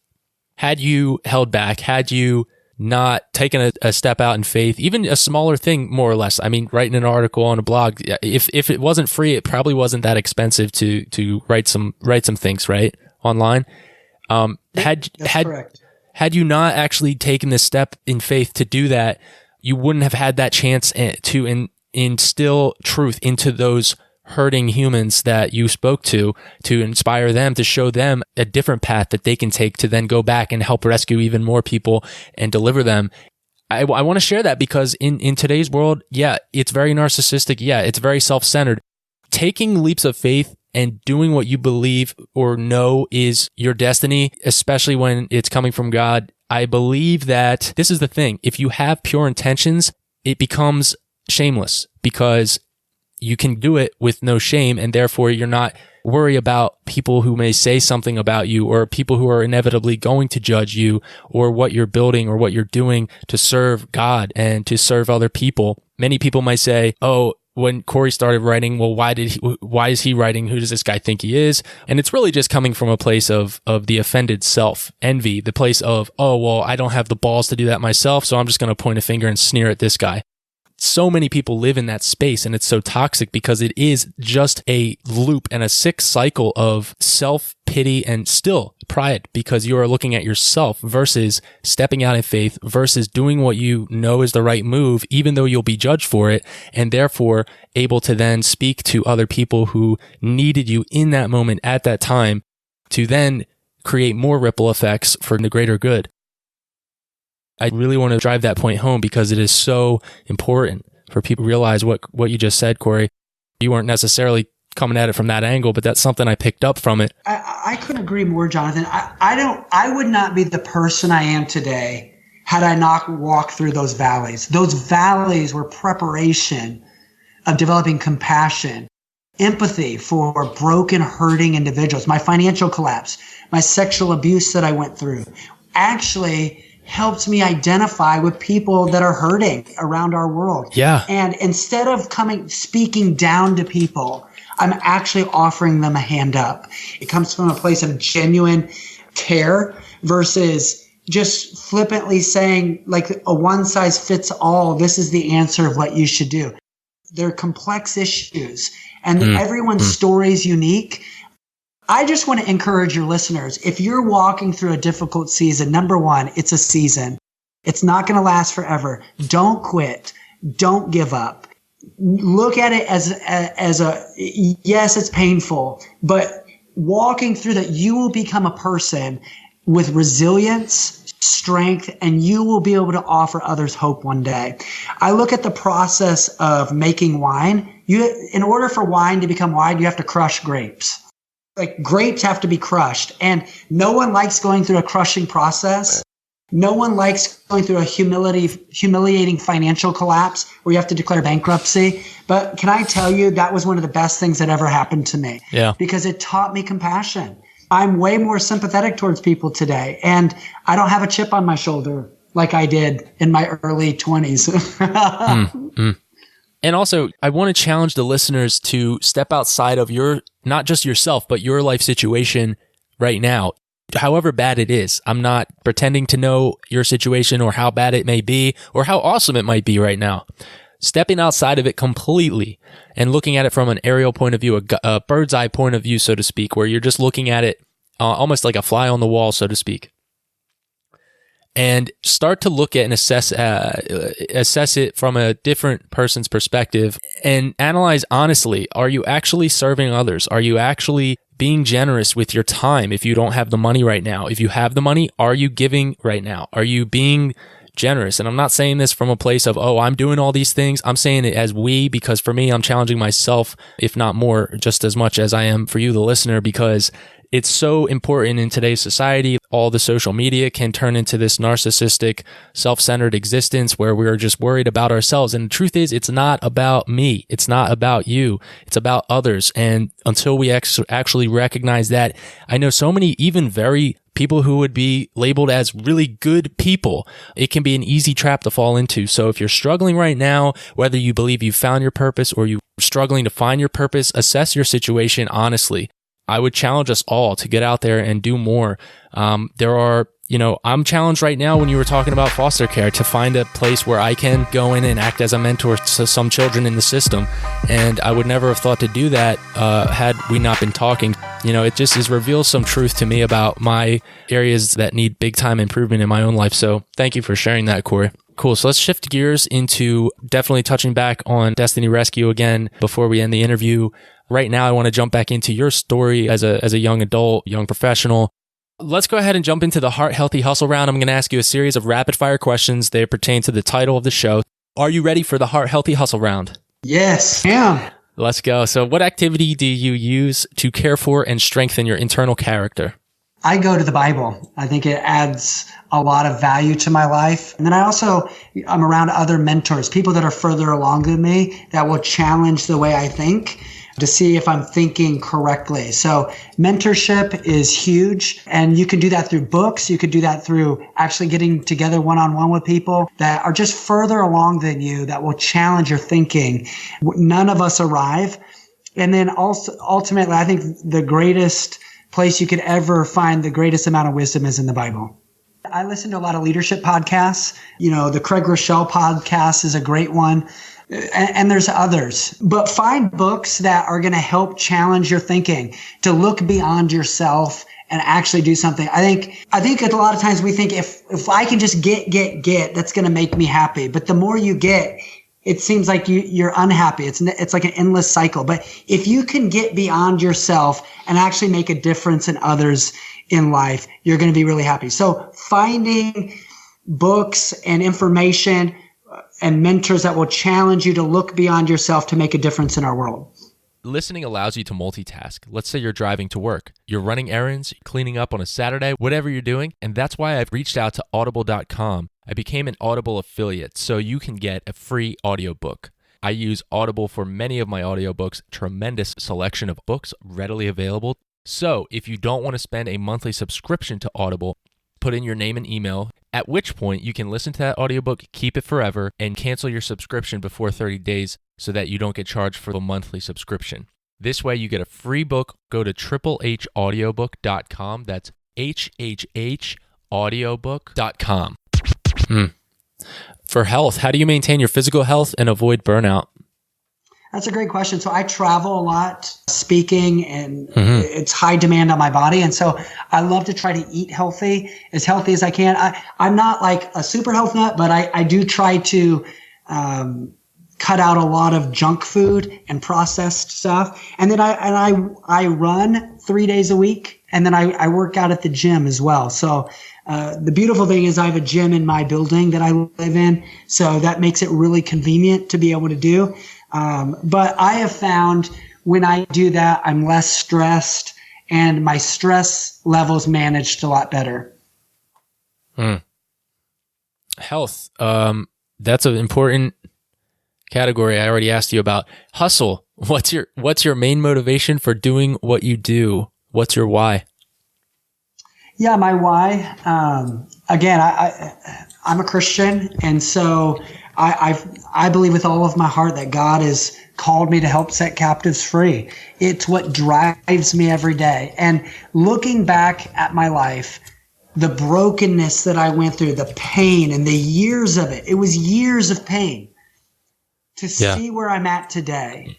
had you held back, had you not taken a step out in faith, even a smaller thing, more or less. I mean, writing an article on a blog, if it wasn't free, it probably wasn't that expensive to write some things, right? Online. That's correct. Had you not actually taken this step in faith to do that, you wouldn't have had that chance to instill truth into those hurting humans that you spoke to inspire them, to show them a different path that they can take to then go back and help rescue even more people and deliver them. I want to share that because in today's world, it's very narcissistic. It's very self-centered. Taking leaps of faith and doing what you believe or know is your destiny, especially when it's coming from God. I believe that this is the thing. If you have pure intentions, it becomes shameless because you can do it with no shame, and therefore you're not worried about people who may say something about you, or people who are inevitably going to judge you, or what you're building or what you're doing to serve God and to serve other people. Many people might say, oh, when Cory started writing, well, why is he writing? Who does this guy think he is? And it's really just coming from a place of the offended self, envy, the place of, oh, well, I don't have the balls to do that myself, so I'm just going to point a finger and sneer at this guy. So many people live in that space, and it's so toxic because it is just a loop and a sick cycle of self-pity and still pride, because you are looking at yourself versus stepping out in faith versus doing what you know is the right move, even though you'll be judged for it, and therefore able to then speak to other people who needed you in that moment at that time to then create more ripple effects for the greater good. I really want to drive that point home because it is so important for people to realize what you just said, Cory. You weren't necessarily coming at it from that angle, but that's something I picked up from it. I couldn't agree more, Jonathan. I would not be the person I am today had I not walked through those valleys. Those valleys were preparation of developing compassion, empathy for broken, hurting individuals. My financial collapse, my sexual abuse that I went through actually helps me identify with people that are hurting around our world. Yeah. And instead of speaking down to people, I'm actually offering them a hand up. It comes from a place of genuine care versus just flippantly saying like a one size fits all, this is the answer of what you should do. They're complex issues and everyone's story is unique. I just want to encourage your listeners. If you're walking through a difficult season, number one, it's a season. It's not going to last forever. Don't quit. Don't give up. Look at it as a, yes, it's painful, but walking through that, you will become a person with resilience, strength, and you will be able to offer others hope one day. I look at the process of making wine. In order for wine to become wine, you have to crush grapes. Like grapes have to be crushed, and no one likes going through a crushing process. No one likes going through a humiliating financial collapse where you have to declare bankruptcy. But can I tell you, that was one of the best things that ever happened to me. Yeah. Because it taught me compassion. I'm way more sympathetic towards people today, and I don't have a chip on my shoulder like I did in my early 20s. And also, I want to challenge the listeners to step outside of not just yourself, but your life situation right now. However bad it is, I'm not pretending to know your situation or how bad it may be or how awesome it might be right now. Stepping outside of it completely and looking at it from an aerial point of view, a bird's eye point of view, so to speak, where you're just looking at it almost like a fly on the wall, so to speak. And start to look at and assess it from a different person's perspective and analyze honestly. Are you actually serving others? Are you actually being generous with your time if you don't have the money right now? If you have the money, are you giving right now? Are you being generous? And I'm not saying this from a place of, oh, I'm doing all these things. I'm saying it as we, because for me, I'm challenging myself, if not more, just as much as I am for you, the listener, because it's so important in today's society. All the social media can turn into this narcissistic, self-centered existence where we're just worried about ourselves. And the truth is, it's not about me. It's not about you. It's about others. And until we actually recognize that, I know so many even people who would be labeled as really good people, it can be an easy trap to fall into. So if you're struggling right now, whether you believe you've found your purpose or you're struggling to find your purpose, assess your situation honestly. I would challenge us all to get out there and do more. I'm challenged right now when you were talking about foster care to find a place where I can go in and act as a mentor to some children in the system. And I would never have thought to do that had we not been talking. It just reveals some truth to me about my areas that need big time improvement in my own life. So thank you for sharing that, Cory. Cool. So let's shift gears into definitely touching back on Destiny Rescue again before we end the interview. Right now, I want to jump back into your story as a young adult, young professional. Let's go ahead and jump into the Heart Healthy Hustle round. I'm going to ask you a series of rapid fire questions. They pertain to the title of the show. Are you ready for the Heart Healthy Hustle round? Yes, I am. Let's go. So what activity do you use to care for and strengthen your internal character? I go to the Bible. I think it adds a lot of value to my life. And then I'm around other mentors, people that are further along than me that will challenge the way I think to see if I'm thinking correctly. So mentorship is huge, and you can do that through books. You could do that through actually getting together one-on-one with people that are just further along than you that will challenge your thinking. None of us arrive. And then also, ultimately, I think the greatest place you could ever find the greatest amount of wisdom is in the Bible. I listen to a lot of leadership podcasts. The Craig Rochelle podcast is a great one. And there's others, but find books that are going to help challenge your thinking to look beyond yourself and actually do something. I think a lot of times we think if I can just get, that's going to make me happy. But the more you get, it seems like you're unhappy. It's like an endless cycle. But if you can get beyond yourself and actually make a difference in others in life, you're going to be really happy. So finding books and information and mentors that will challenge you to look beyond yourself to make a difference in our world. Listening allows you to multitask. Let's say you're driving to work, you're running errands, cleaning up on a Saturday, whatever you're doing. And that's why I've reached out to audible.com. I became an Audible affiliate so you can get a free audiobook. I use Audible for many of my audiobooks, tremendous selection of books readily available. So if you don't want to spend a monthly subscription to Audible, put in your name and email, at which point you can listen to that audiobook, keep it forever, and cancel your subscription before 30 days so that you don't get charged for the monthly subscription. This way you get a free book. Go to triplehaudiobook.com. That's hhhaudiobook.com. For health, how do you maintain your physical health and avoid burnout? That's a great question. So I travel a lot speaking, and it's high demand on my body. And so I love to try to eat healthy as I can. I'm not like a super health nut, but I do try to cut out a lot of junk food and processed stuff. And then I run 3 days a week, and then I work out at the gym as well. So the beautiful thing is I have a gym in my building that I live in, so that makes it really convenient to be able to do. But I have found when I do that, I'm less stressed, and my stress levels managed a lot better. Health. That's an important category I already asked you about. Hustle. What's your main motivation for doing what you do? What's your why? Yeah, my why. Again, I'm a Christian, and so I believe with all of my heart that God has called me to help set captives free. It's what drives me every day. And looking back at my life, the brokenness that I went through, the pain and the years of it was years of pain. To see where I'm at today,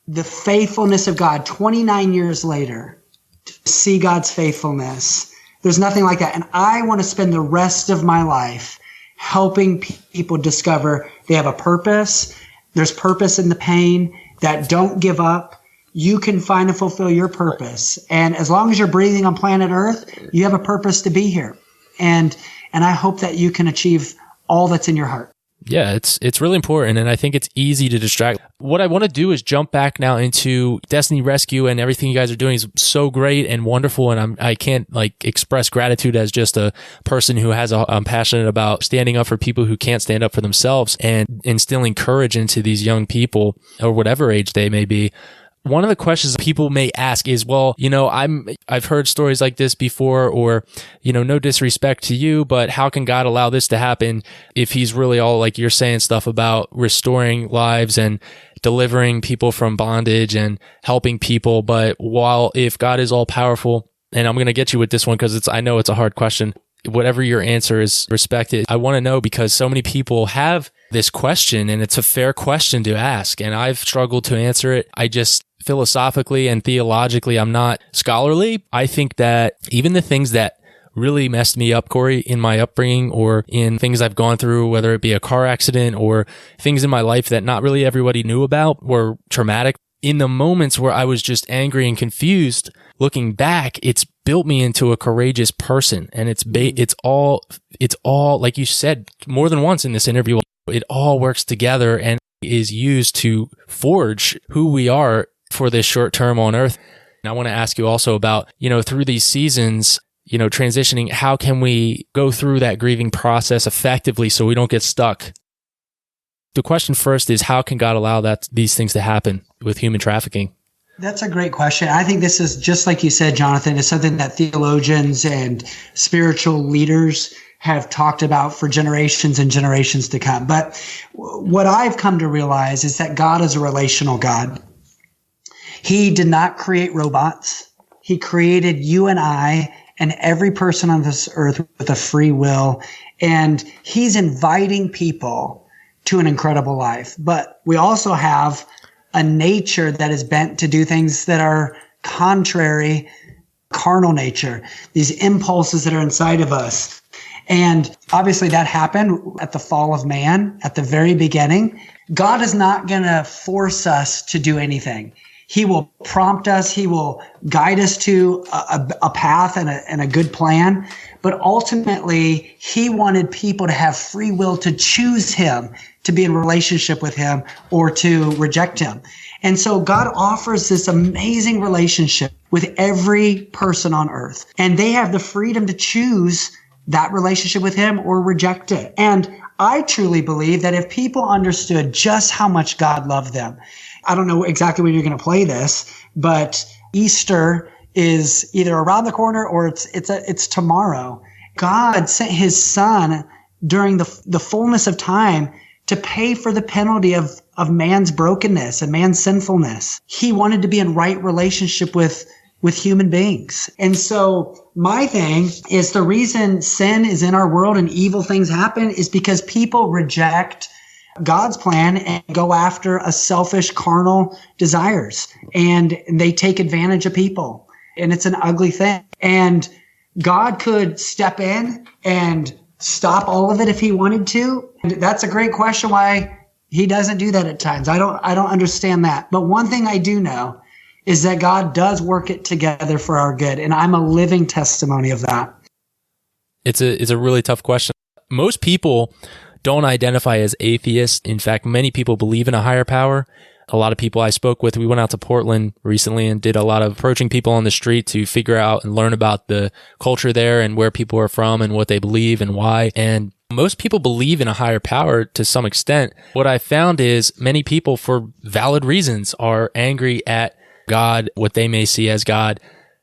the faithfulness of God 29 years later, to see God's faithfulness, there's nothing like that. And I want to spend the rest of my life helping people discover they have a purpose. There's purpose in the pain, that don't give up. You can find and fulfill your purpose. And as long as you're breathing on planet Earth, you have a purpose to be here. And I hope that you can achieve all that's in your heart. Yeah, it's really important, and I think it's easy to distract. What I want to do is jump back now into Destiny Rescue, and everything you guys are doing is so great and wonderful, and I can't express gratitude as just a person who I'm passionate about standing up for people who can't stand up for themselves and instilling courage into these young people, or whatever age they may be. One of the questions people may ask is, well, I've heard stories like this before, or, no disrespect to you, but how can God allow this to happen if he's really all, like you're saying, stuff about restoring lives and delivering people from bondage and helping people? But if God is all powerful, and I'm going to get you with this one because I know it's a hard question, whatever your answer is respected. I want to know because so many people have this question, and it's a fair question to ask, and I've struggled to answer it. I just philosophically and theologically, I'm not scholarly. I think that even the things that really messed me up, Cory, in my upbringing or in things I've gone through, whether it be a car accident or things in my life that not really everybody knew about, were traumatic. In the moments where I was just angry and confused, looking back, it's built me into a courageous person. And it's all like you said more than once in this interview, it all works together and is used to forge who we are for this short term on earth. And I want to ask you also about, through these seasons, transitioning, how can we go through that grieving process effectively so we don't get stuck? The question first is, how can God allow these things to happen with human trafficking? That's a great question. I think this is, just like you said, Jonathan, is something that theologians and spiritual leaders have talked about for generations and generations to come. But what I've come to realize is that God is a relational God. He did not create robots. He created you and I and every person on this earth with a free will. And he's inviting people to an incredible life. But we also have a nature that is bent to do things that are contrary, carnal nature, these impulses that are inside of us. And obviously that happened at the fall of man, at the very beginning. God is not going to force us to do anything. He will prompt us. He will guide us to a path and a good plan. But ultimately, he wanted people to have free will to choose him, to be in relationship with him, or to reject him. And so God offers this amazing relationship with every person on earth. And they have the freedom to choose that relationship with him or reject it. And I truly believe that if people understood just how much God loved them, I don't know exactly when you're going to play this, but Easter is either around the corner or it's tomorrow. God sent his son during the fullness of time to pay for the penalty of man's brokenness and man's sinfulness. He wanted to be in right relationship with with human beings. And so my thing is the reason sin is in our world and evil things happen is because people reject God's plan and go after a selfish carnal desires, and they take advantage of people, and it's an ugly thing. And God could step in and stop all of it if he wanted to. And that's a great question why he doesn't do that at times. I don't understand that. But one thing I do know is that God does work it together for our good, and I'm a living testimony of that. It's a really tough question. Most people don't identify as atheists. In fact, many people believe in a higher power. A lot of people I spoke with, we went out to Portland recently and did a lot of approaching people on the street to figure out and learn about the culture there and where people are from and what they believe and why. And most people believe in a higher power to some extent. What I found is many people, for valid reasons, are angry at God, what they may see as God,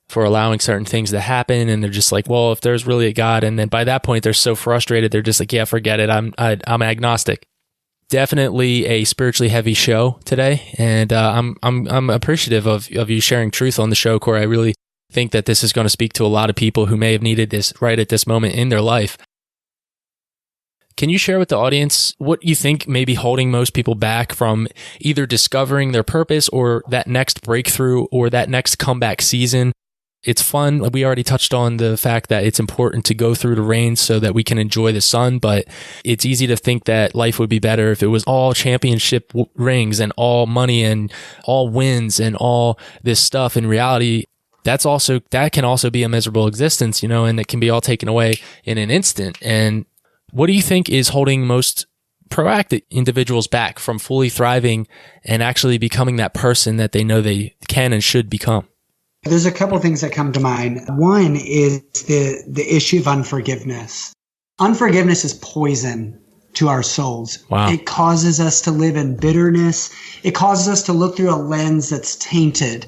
for allowing certain things to happen. And they're just like, well, if there's really a God. And then by that point, they're so frustrated. They're just like, yeah, forget it. I'm agnostic. Definitely a spiritually heavy show today. And I'm appreciative of you sharing truth on the show, Cory. I really think that this is going to speak to a lot of people who may have needed this right at this moment in their life. Can you share with the audience what you think may be holding most people back from either discovering their purpose or that next breakthrough or that next comeback season? It's fun. We already touched on the fact that it's important to go through the rain so that we can enjoy the sun, but it's easy to think that life would be better if it was all championship rings and all money and all wins and all this stuff. In reality, that can also be a miserable existence, and it can be all taken away in an instant. And what do you think is holding most proactive individuals back from fully thriving and actually becoming that person that they know they can and should become? There's a couple of things that come to mind. One is the issue of unforgiveness. Unforgiveness is poison to our souls. Wow. It causes us to live in bitterness. It causes us to look through a lens that's tainted.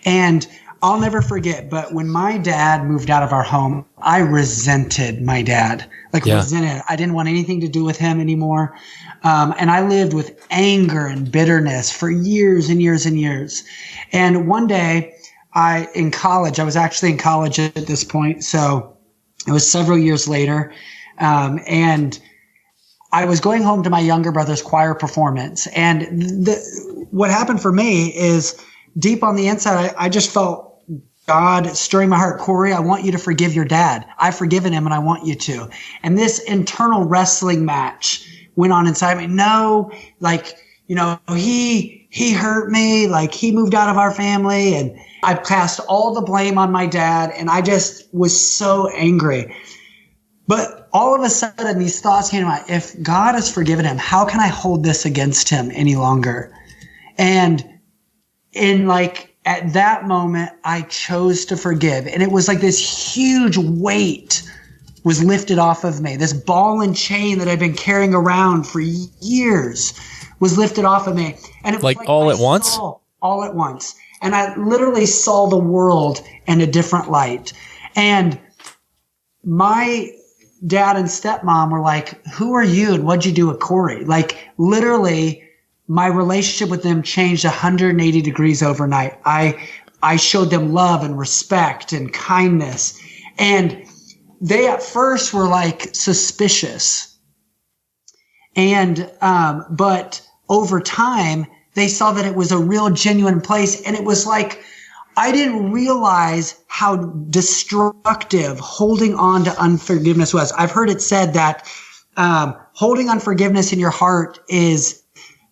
And I'll never forget, but when my dad moved out of our home, I resented my dad. Resented. I didn't want anything to do with him anymore. And I lived with anger and bitterness for years and years and years. And one day, I was actually in college at this point, so it was several years later, and I was going home to my younger brother's choir performance, and what happened for me is deep on the inside, I just felt God stirring my heart. Cory, I want you to forgive your dad. I've forgiven him, and I want you to. And this internal wrestling match went on inside me. No, he hurt me, he moved out of our family, and I cast all the blame on my dad, and I just was so angry. But all of a sudden, these thoughts came to mind. If God has forgiven him, how can I hold this against him any longer? And at that moment, I chose to forgive. And it was like this huge weight was lifted off of me. This ball and chain that I'd been carrying around for years was lifted off of me. And it was all at once? All at once. And I literally saw the world in a different light. And my dad and stepmom were like, who are you and what'd you do with Cory? Literally, my relationship with them changed 180 degrees overnight. I showed them love and respect and kindness. And they at first were suspicious. And, but over time, they saw that it was a real genuine place. And it was I didn't realize how destructive holding on to unforgiveness was. I've heard it said that holding unforgiveness in your heart is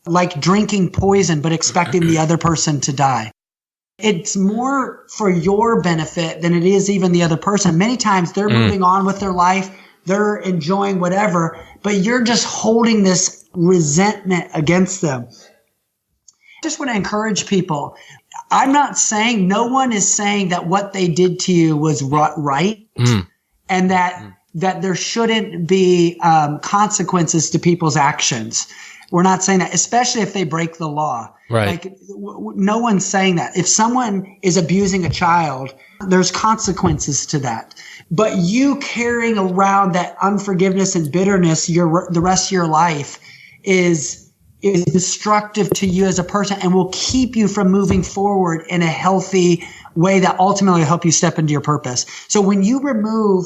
like drinking poison, but expecting the other person to die. It's more for your benefit than it is even the other person. Many times they're moving on with their life. They're enjoying whatever, but you're just holding this resentment against them. I just want to encourage people. I'm not saying, no one is saying that what they did to you was right and that there shouldn't be consequences to people's actions. We're not saying that, especially if they break the law. Right. No one's saying that. If someone is abusing a child, there's consequences to that. But you carrying around that unforgiveness and bitterness the rest of your life is is destructive to you as a person and will keep you from moving forward in a healthy way that ultimately will help you step into your purpose. So when you remove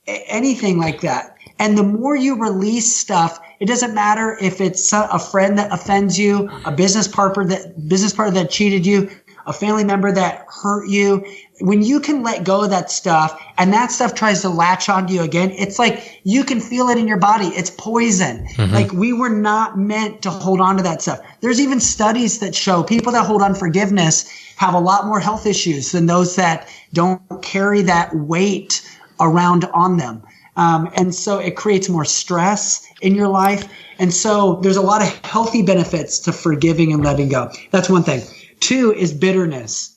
anything like that, and the more you release stuff, it doesn't matter if it's a friend that offends you, a business partner that cheated you, a family member that hurt you. When you can let go of that stuff and that stuff tries to latch onto you again, it's like you can feel it in your body. It's poison. Mm-hmm. Like we were not meant to hold on to that stuff. There's even studies that show people that hold on forgiveness have a lot more health issues than those that don't carry that weight around on them. And so it creates more stress in your life. And so there's a lot of healthy benefits to forgiving and letting go. That's one thing. 2 is bitterness.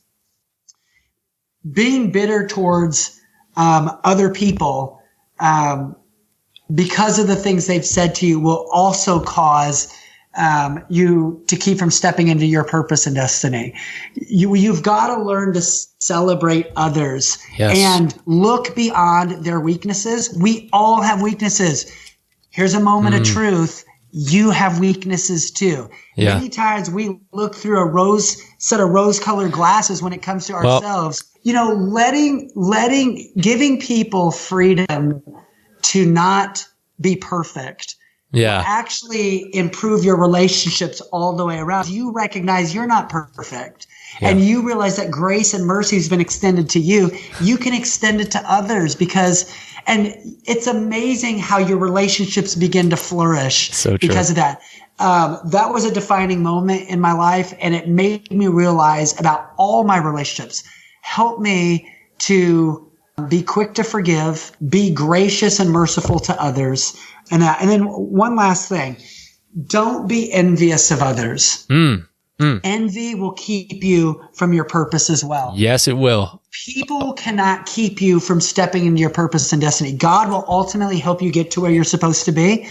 Being bitter towards other people because of the things they've said to you will also cause you to keep from stepping into your purpose and destiny. You've got to learn to celebrate others and look beyond their weaknesses. We all have weaknesses. Here's a moment of truth. You have weaknesses too. Yeah. Many times we look through a set of rose-colored glasses when it comes to ourselves. Giving people freedom to not be perfect. Yeah. Actually improve your relationships all the way around. You recognize you're not perfect. Yeah. And you realize that grace and mercy has been extended to you. You can extend it to others and it's amazing how your relationships begin to flourish because of that. That was a defining moment in my life, and it made me realize about all my relationships. Help me to be quick to forgive, be gracious and merciful to others. And then one last thing, don't be envious of others. Envy will keep you from your purpose as well. Yes, it will. People cannot keep you from stepping into your purpose and destiny. God will ultimately help you get to where you're supposed to be.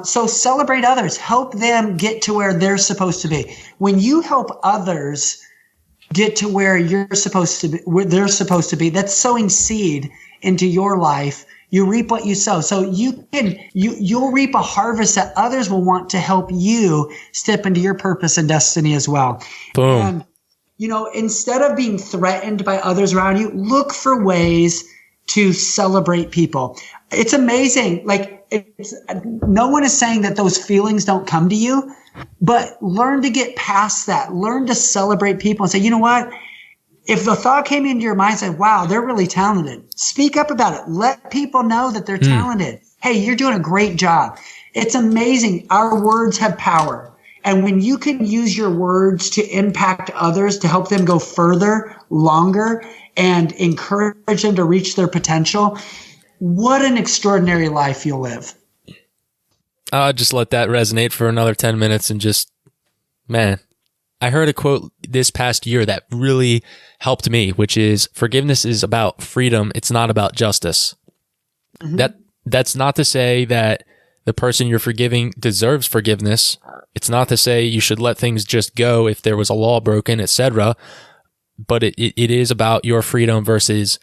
So celebrate others. Help them get to where they're supposed to be. When you help others get to where you're supposed to be, where they're supposed to be, that's sowing seed into your life. You reap what you sow. So you'll reap a harvest that others will want to help you step into your purpose and destiny as well. Boom. And, instead of being threatened by others around you, look for ways to celebrate people. It's amazing. No one is saying that those feelings don't come to you, but learn to get past that. Learn to celebrate people and say, you know what? If the thought came into your mind, say, wow, they're really talented. Speak up about it. Let people know that they're talented. Hey, you're doing a great job. It's amazing. Our words have power. And when you can use your words to impact others, to help them go further, longer, and encourage them to reach their potential, what an extraordinary life you'll live. I'll just let that resonate for another 10 minutes and man. I heard a quote this past year that really helped me, which is forgiveness is about freedom. It's not about justice. Mm-hmm. That's not to say that the person you're forgiving deserves forgiveness. It's not to say you should let things just go if there was a law broken, etc. But it is about your freedom versus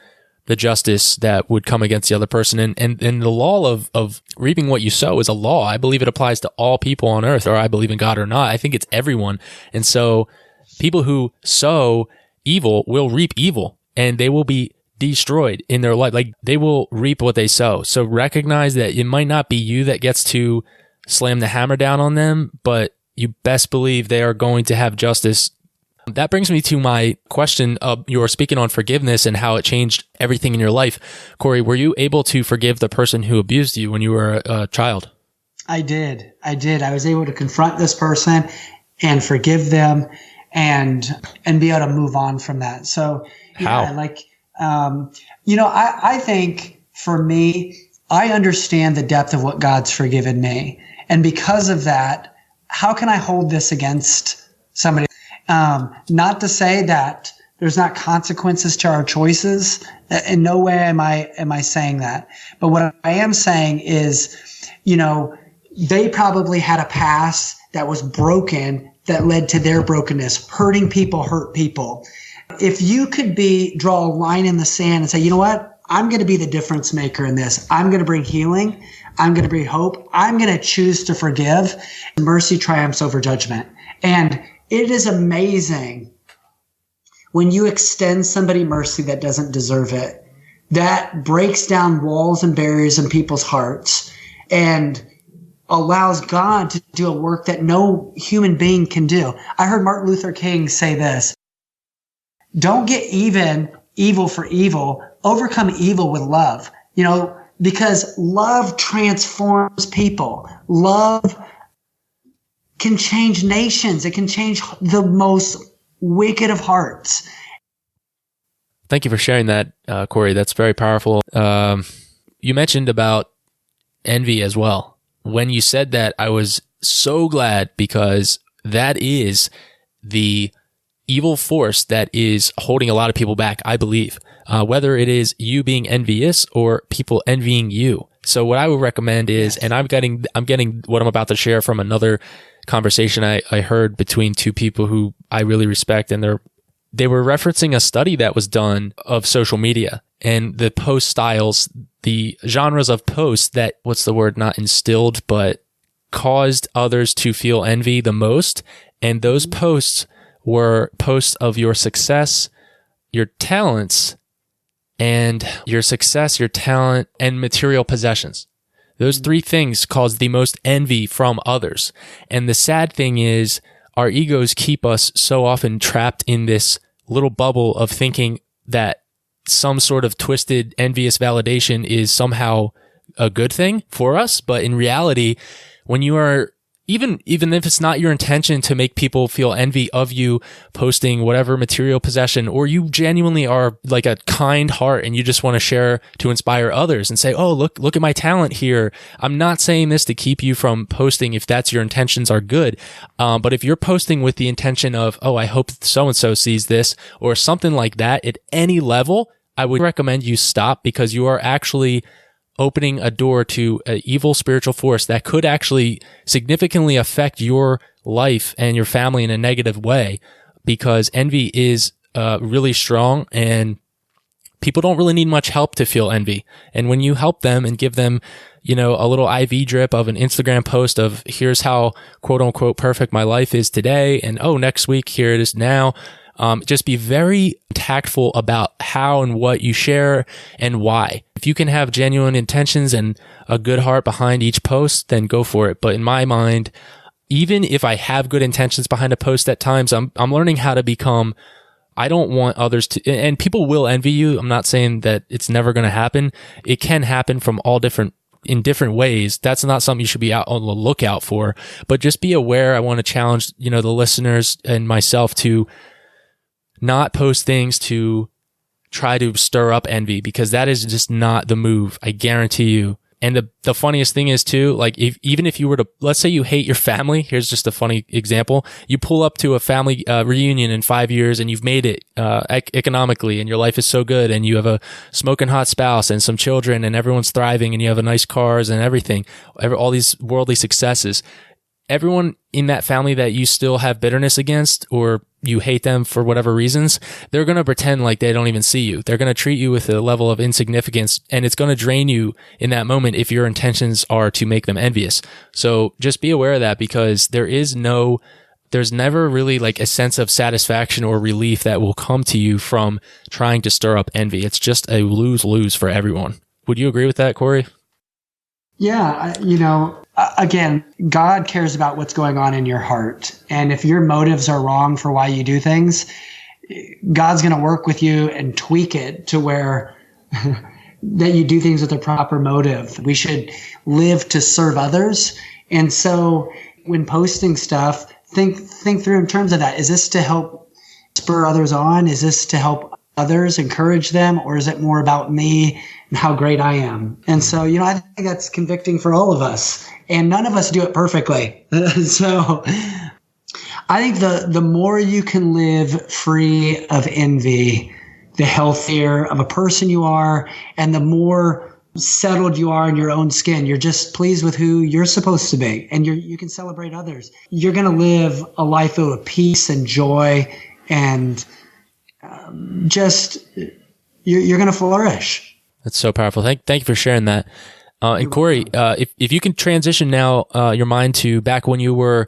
the justice that would come against the other person. And the law of reaping what you sow is a law. I believe it applies to all people on earth, or I believe in God or not. I think it's everyone. And so people who sow evil will reap evil, and they will be destroyed in their life. Like, they will reap what they sow. So recognize that it might not be you that gets to slam the hammer down on them, but you best believe they are going to have justice. That brings me to my question. You were speaking on forgiveness and how it changed everything in your life. Cory, were you able to forgive the person who abused you when you were a child? I did. I was able to confront this person and forgive them and be able to move on from that. So, how? I think for me, I understand the depth of what God's forgiven me. And because of that, how can I hold this against somebody? Not to say that there's not consequences to our choices. In no way am I saying that. But what I am saying is, they probably had a past that was broken that led to their brokenness. Hurting people hurt people. If you could draw a line in the sand and say, you know what? I'm going to be the difference maker in this. I'm going to bring healing. I'm going to bring hope. I'm going to choose to forgive. Mercy triumphs over judgment. And it is amazing when you extend somebody mercy that doesn't deserve it. That breaks down walls and barriers in people's hearts and allows God to do a work that no human being can do. I heard Martin Luther King say this: don't get even evil for evil, overcome evil with love. Because love transforms people. Love can change nations. It can change the most wicked of hearts. Thank you for sharing that, Cory. That's very powerful. You mentioned about envy as well. When you said that, I was so glad, because that is the evil force that is holding a lot of people back, I believe, whether it is you being envious or people envying you. So what I would recommend is, and I'm getting what I'm about to share from another conversation I heard between two people who I really respect, and they were referencing a study that was done of social media and the post styles, the genres of posts that, not instilled, but caused others to feel envy the most. And those posts were posts of your success, your talents, and your success, your talent, and material possessions. Those three things cause the most envy from others. And the sad thing is, our egos keep us so often trapped in this little bubble of thinking that some sort of twisted, envious validation is somehow a good thing for us. But in reality, when you are, even if it's not your intention to make people feel envy of you posting whatever material possession, or you genuinely are like a kind heart and you just want to share to inspire others and say, oh, look at my talent here. I'm not saying this to keep you from posting if that's your intentions are good. But if you're posting with the intention of, oh, I hope so-and-so sees this or something like that at any level, I would recommend you stop, because you are actually opening a door to an evil spiritual force that could actually significantly affect your life and your family in a negative way, because envy is really strong, and people don't really need much help to feel envy. And when you help them and give them, a little IV drip of an Instagram post of, here's how quote unquote perfect my life is today, and oh, next week, here it is now. Just be very tactful about how and what you share and why. If you can have genuine intentions and a good heart behind each post, then go for it. But in my mind, even if I have good intentions behind a post at times, I'm learning how to become, I don't want others to, and people will envy you. I'm not saying that it's never going to happen. It can happen from in different ways. That's not something you should be out on the lookout for, but just be aware. I want to challenge, the listeners and myself to not post things to try to stir up envy, because that is just not the move. I guarantee you. And the funniest thing is too, like even if you were to, let's say you hate your family, here's just a funny example. You pull up to a family reunion in 5 years and you've made it economically, and your life is so good, and you have a smoking hot spouse and some children, and everyone's thriving, and you have a nice cars and everything, all these worldly successes. Everyone in that family that you still have bitterness against, or you hate them for whatever reasons, they're going to pretend like they don't even see you. They're going to treat you with a level of insignificance, and it's going to drain you in that moment if your intentions are to make them envious. So just be aware of that, because there's never really like a sense of satisfaction or relief that will come to you from trying to stir up envy. It's just a lose-lose for everyone. Would you agree with that, Cory? Yeah, again, God cares about what's going on in your heart. And if your motives are wrong for why you do things, God's going to work with you and tweak it to where that you do things with a proper motive. We should live to serve others. And so when posting stuff, think through in terms of that. Is this to help spur others on? Is this to help others, encourage them? Or is it more about me and how great I am? And so, I think that's convicting for all of us. And none of us do it perfectly. So I think the more you can live free of envy, the healthier of a person you are, and the more settled you are in your own skin. You're just pleased with who you're supposed to be, and you can celebrate others. You're going to live a life of peace and joy, and you're going to flourish. That's so powerful. Thank you for sharing that. And Cory, if you can transition now your mind to back when you were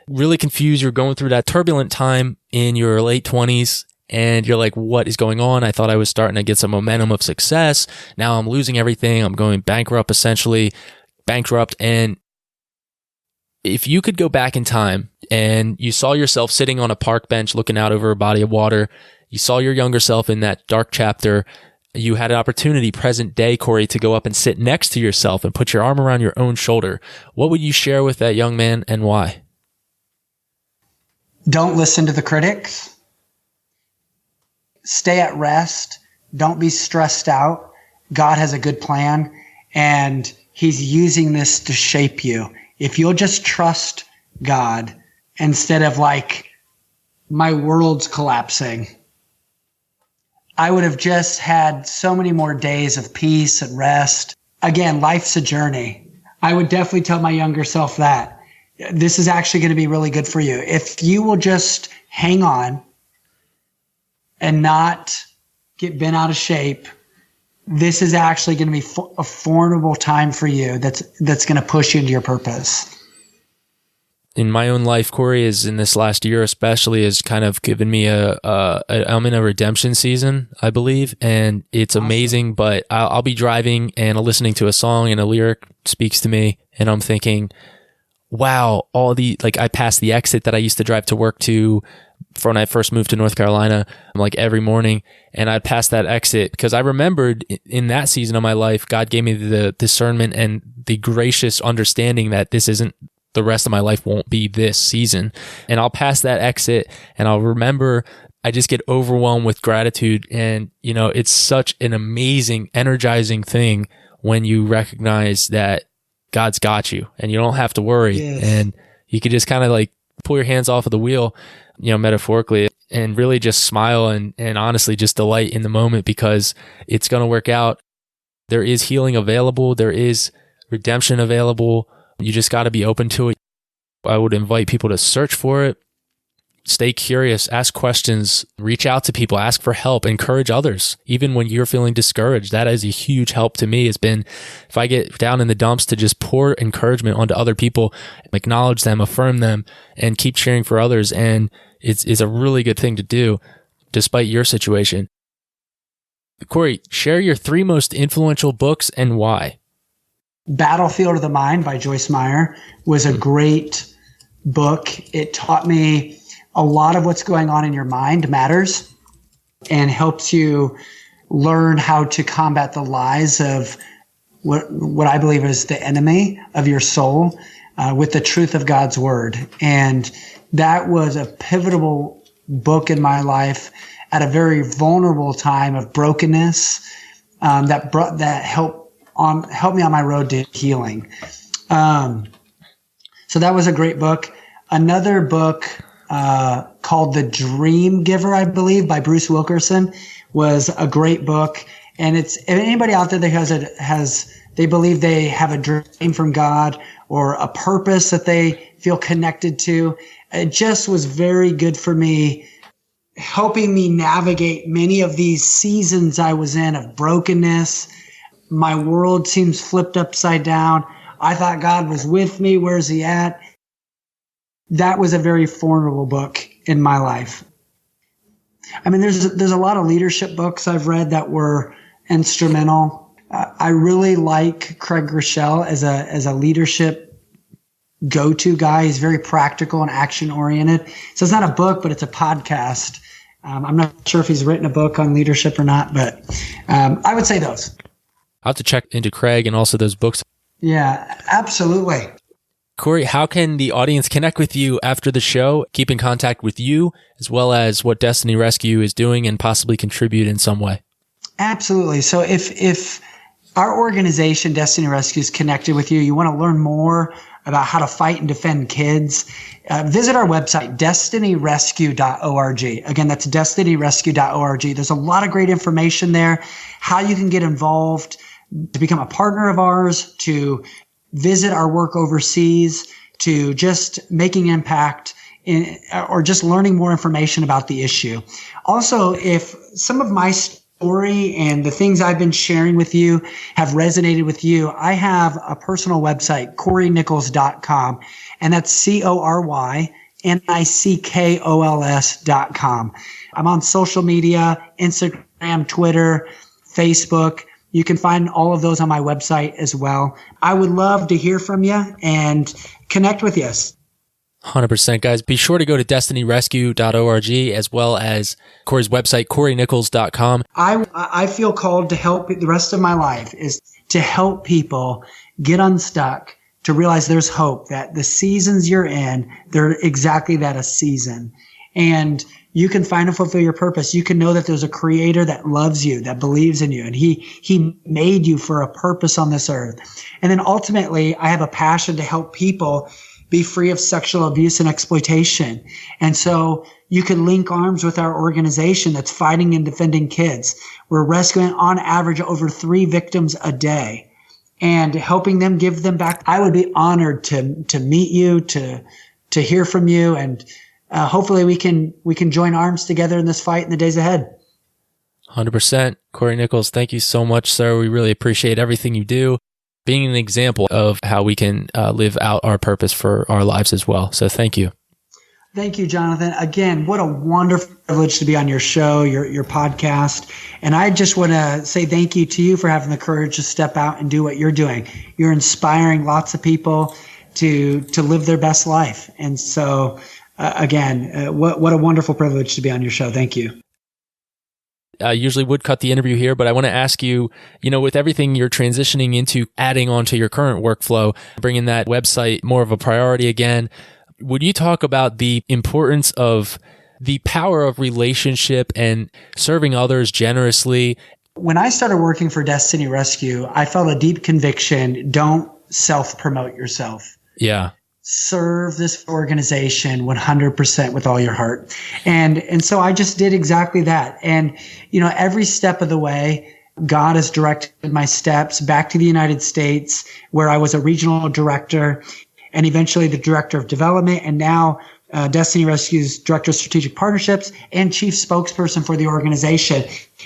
really confused, you're going through that turbulent time in your late 20s, and you're like, what is going on? I thought I was starting to get some momentum of success. Now I'm losing everything. I'm going bankrupt, essentially. And if you could go back in time and you saw yourself sitting on a park bench looking out over a body of water, you saw your younger self in that dark chapter, you had an opportunity, present day, Cory, to go up and sit next to yourself and put your arm around your own shoulder. What would you share with that young man, and why? Don't listen to the critics. Stay at rest. Don't be stressed out. God has a good plan, and he's using this to shape you. If you'll just trust God instead of like, my world's collapsing, I would have just had so many more days of peace and rest. Again, life's a journey. I would definitely tell my younger self that this is actually going to be really good for you. If you will just hang on and not get bent out of shape, this is actually going to be a formidable time for you that's going to push you into your purpose. In my own life, Cory, is in this last year especially, has kind of given me I'm in a redemption season, I believe, and it's amazing. But I'll be driving and listening to a song and a lyric speaks to me, and I'm thinking, wow, I passed the exit that I used to drive to work to when I first moved to North Carolina, like every morning, and I'd pass that exit because I remembered in that season of my life, God gave me the discernment and the gracious understanding that this isn't, the rest of my life won't be this season. And I'll pass that exit and I'll remember, I just get overwhelmed with gratitude. And, it's such an amazing, energizing thing when you recognize that God's got you and you don't have to worry. Yes. And you can just kind of like pull your hands off of the wheel, metaphorically, and really just smile and honestly just delight in the moment because it's going to work out. There is healing available. There is redemption available. You just got to be open to it. I would invite people to search for it. Stay curious, ask questions, reach out to people, ask for help, encourage others. Even when you're feeling discouraged, that is a huge help to me. Has been, if I get down in the dumps, to just pour encouragement onto other people, acknowledge them, affirm them, and keep cheering for others. And it's a really good thing to do despite your situation. Cory, share your 3 most influential books and why. Battlefield of the Mind by Joyce Meyer was a great book. It taught me a lot of what's going on in your mind matters and helps you learn how to combat the lies of what I believe is the enemy of your soul with the truth of God's word. And that was a pivotal book in my life at a very vulnerable time of brokenness that helped me on my road to healing. So that was a great book. Another book called The Dream Giver, I believe, by Bruce Wilkerson, was a great book. And it's anybody out there that they believe they have a dream from God or a purpose that they feel connected to. It just was very good for me, helping me navigate many of these seasons I was in of brokenness. My world seems flipped upside down. I thought God was with me. Where's he at? That was a very formidable book in my life. I mean, there's a lot of leadership books I've read that were instrumental. I really like Craig Groeschel as a leadership go-to guy. He's very practical and action-oriented. So it's not a book, but it's a podcast. I'm not sure if he's written a book on leadership or not, but I would say those. I'll have to check into Craig and also those books. Yeah, absolutely. Cory, how can the audience connect with you after the show, keep in contact with you, as well as what Destiny Rescue is doing and possibly contribute in some way? Absolutely. So if our organization, Destiny Rescue, is connected with you, you want to learn more about how to fight and defend kids, visit our website, destinyrescue.org. Again, that's destinyrescue.org. There's a lot of great information there, how you can get involved, to become a partner of ours, to visit our work overseas, to just making impact or just learning more information about the issue. Also, if some of my story and the things I've been sharing with you have resonated with you, I have a personal website, CoryNickOls.com, and that's CoryNickOls.com. I'm on social media, Instagram, Twitter, Facebook. You can find all of those on my website as well. I would love to hear from you and connect with you. 100%, guys. Be sure to go to destinyrescue.org as well as Cory's website, CoryNickOls.com. I feel called to help. The rest of my life is to help people get unstuck, to realize there's hope, that the seasons you're in, they're exactly that, a season. And you can find and fulfill your purpose. You can know that there's a creator that loves you, that believes in you, and he made you for a purpose on this earth. And then ultimately, I have a passion to help people be free of sexual abuse and exploitation. And so you can link arms with our organization that's fighting and defending kids. We're rescuing on average over 3 victims a day and helping them, give them back. I would be honored to meet you, to hear from you, and hopefully we can join arms together in this fight in the days ahead. 100%. Cory Nickols, thank you so much, sir. We really appreciate everything you do, being an example of how we can live out our purpose for our lives as well. So thank you. Thank you, Jonathan. Again, what a wonderful privilege to be on your show, your podcast. And I just want to say thank you to you for having the courage to step out and do what you're doing. You're inspiring lots of people to live their best life. And so, again, what a wonderful privilege to be on your show. Thank you. I usually would cut the interview here, but I want to ask you, with everything you're transitioning into, adding on to your current workflow, bringing that website more of a priority again, would you talk about the importance of the power of relationship and serving others generously? When I started working for Destiny Rescue, I felt a deep conviction: don't self-promote yourself. Yeah. Serve this organization 100% with all your heart. And so I just did exactly that. And, every step of the way, God has directed my steps back to the United States, where I was a regional director and eventually the director of development, and now Destiny Rescue's director of strategic partnerships and chief spokesperson for the organization.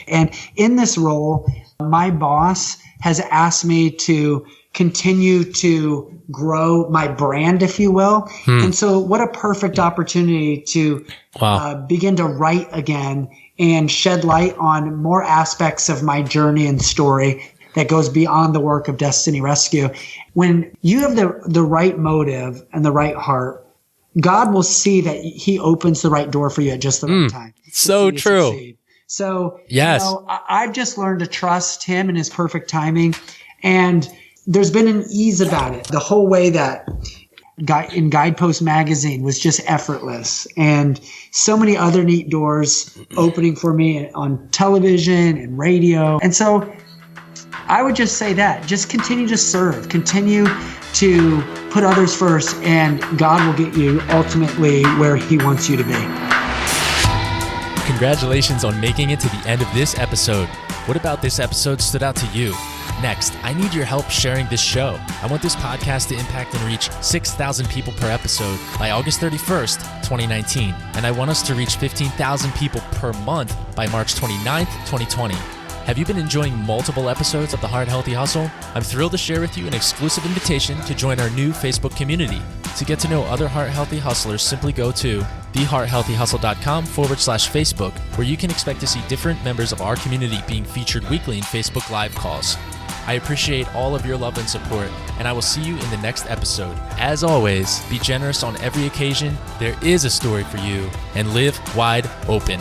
And in this role, my boss has asked me to continue to grow my brand, if you will. And so what a perfect opportunity to begin to write again and shed light on more aspects of my journey and story that goes beyond the work of Destiny Rescue. When you have the right motive and the right heart, God will see that he opens the right door for you at just the right time. So true. So, yes. I've just learned to trust him and his perfect timing. And there's been an ease about it. The whole way that in Guidepost magazine was just effortless, and so many other neat doors opening for me on television and radio. And so I would just say that just continue to serve, continue to put others first, and God will get you ultimately where he wants you to be. Congratulations on making it to the end of this episode. What about this episode stood out to you? Next, I need your help sharing this show. I want this podcast to impact and reach 6,000 people per episode by August 31st, 2019. And I want us to reach 15,000 people per month by March 29th, 2020. Have you been enjoying multiple episodes of The Heart Healthy Hustle? I'm thrilled to share with you an exclusive invitation to join our new Facebook community. To get to know other Heart Healthy Hustlers, simply go to thehearthealthyhustle.com/Facebook, where you can expect to see different members of our community being featured weekly in Facebook Live calls. I appreciate all of your love and support, and I will see you in the next episode. As always, be generous on every occasion. There is a story for you, and live wide open.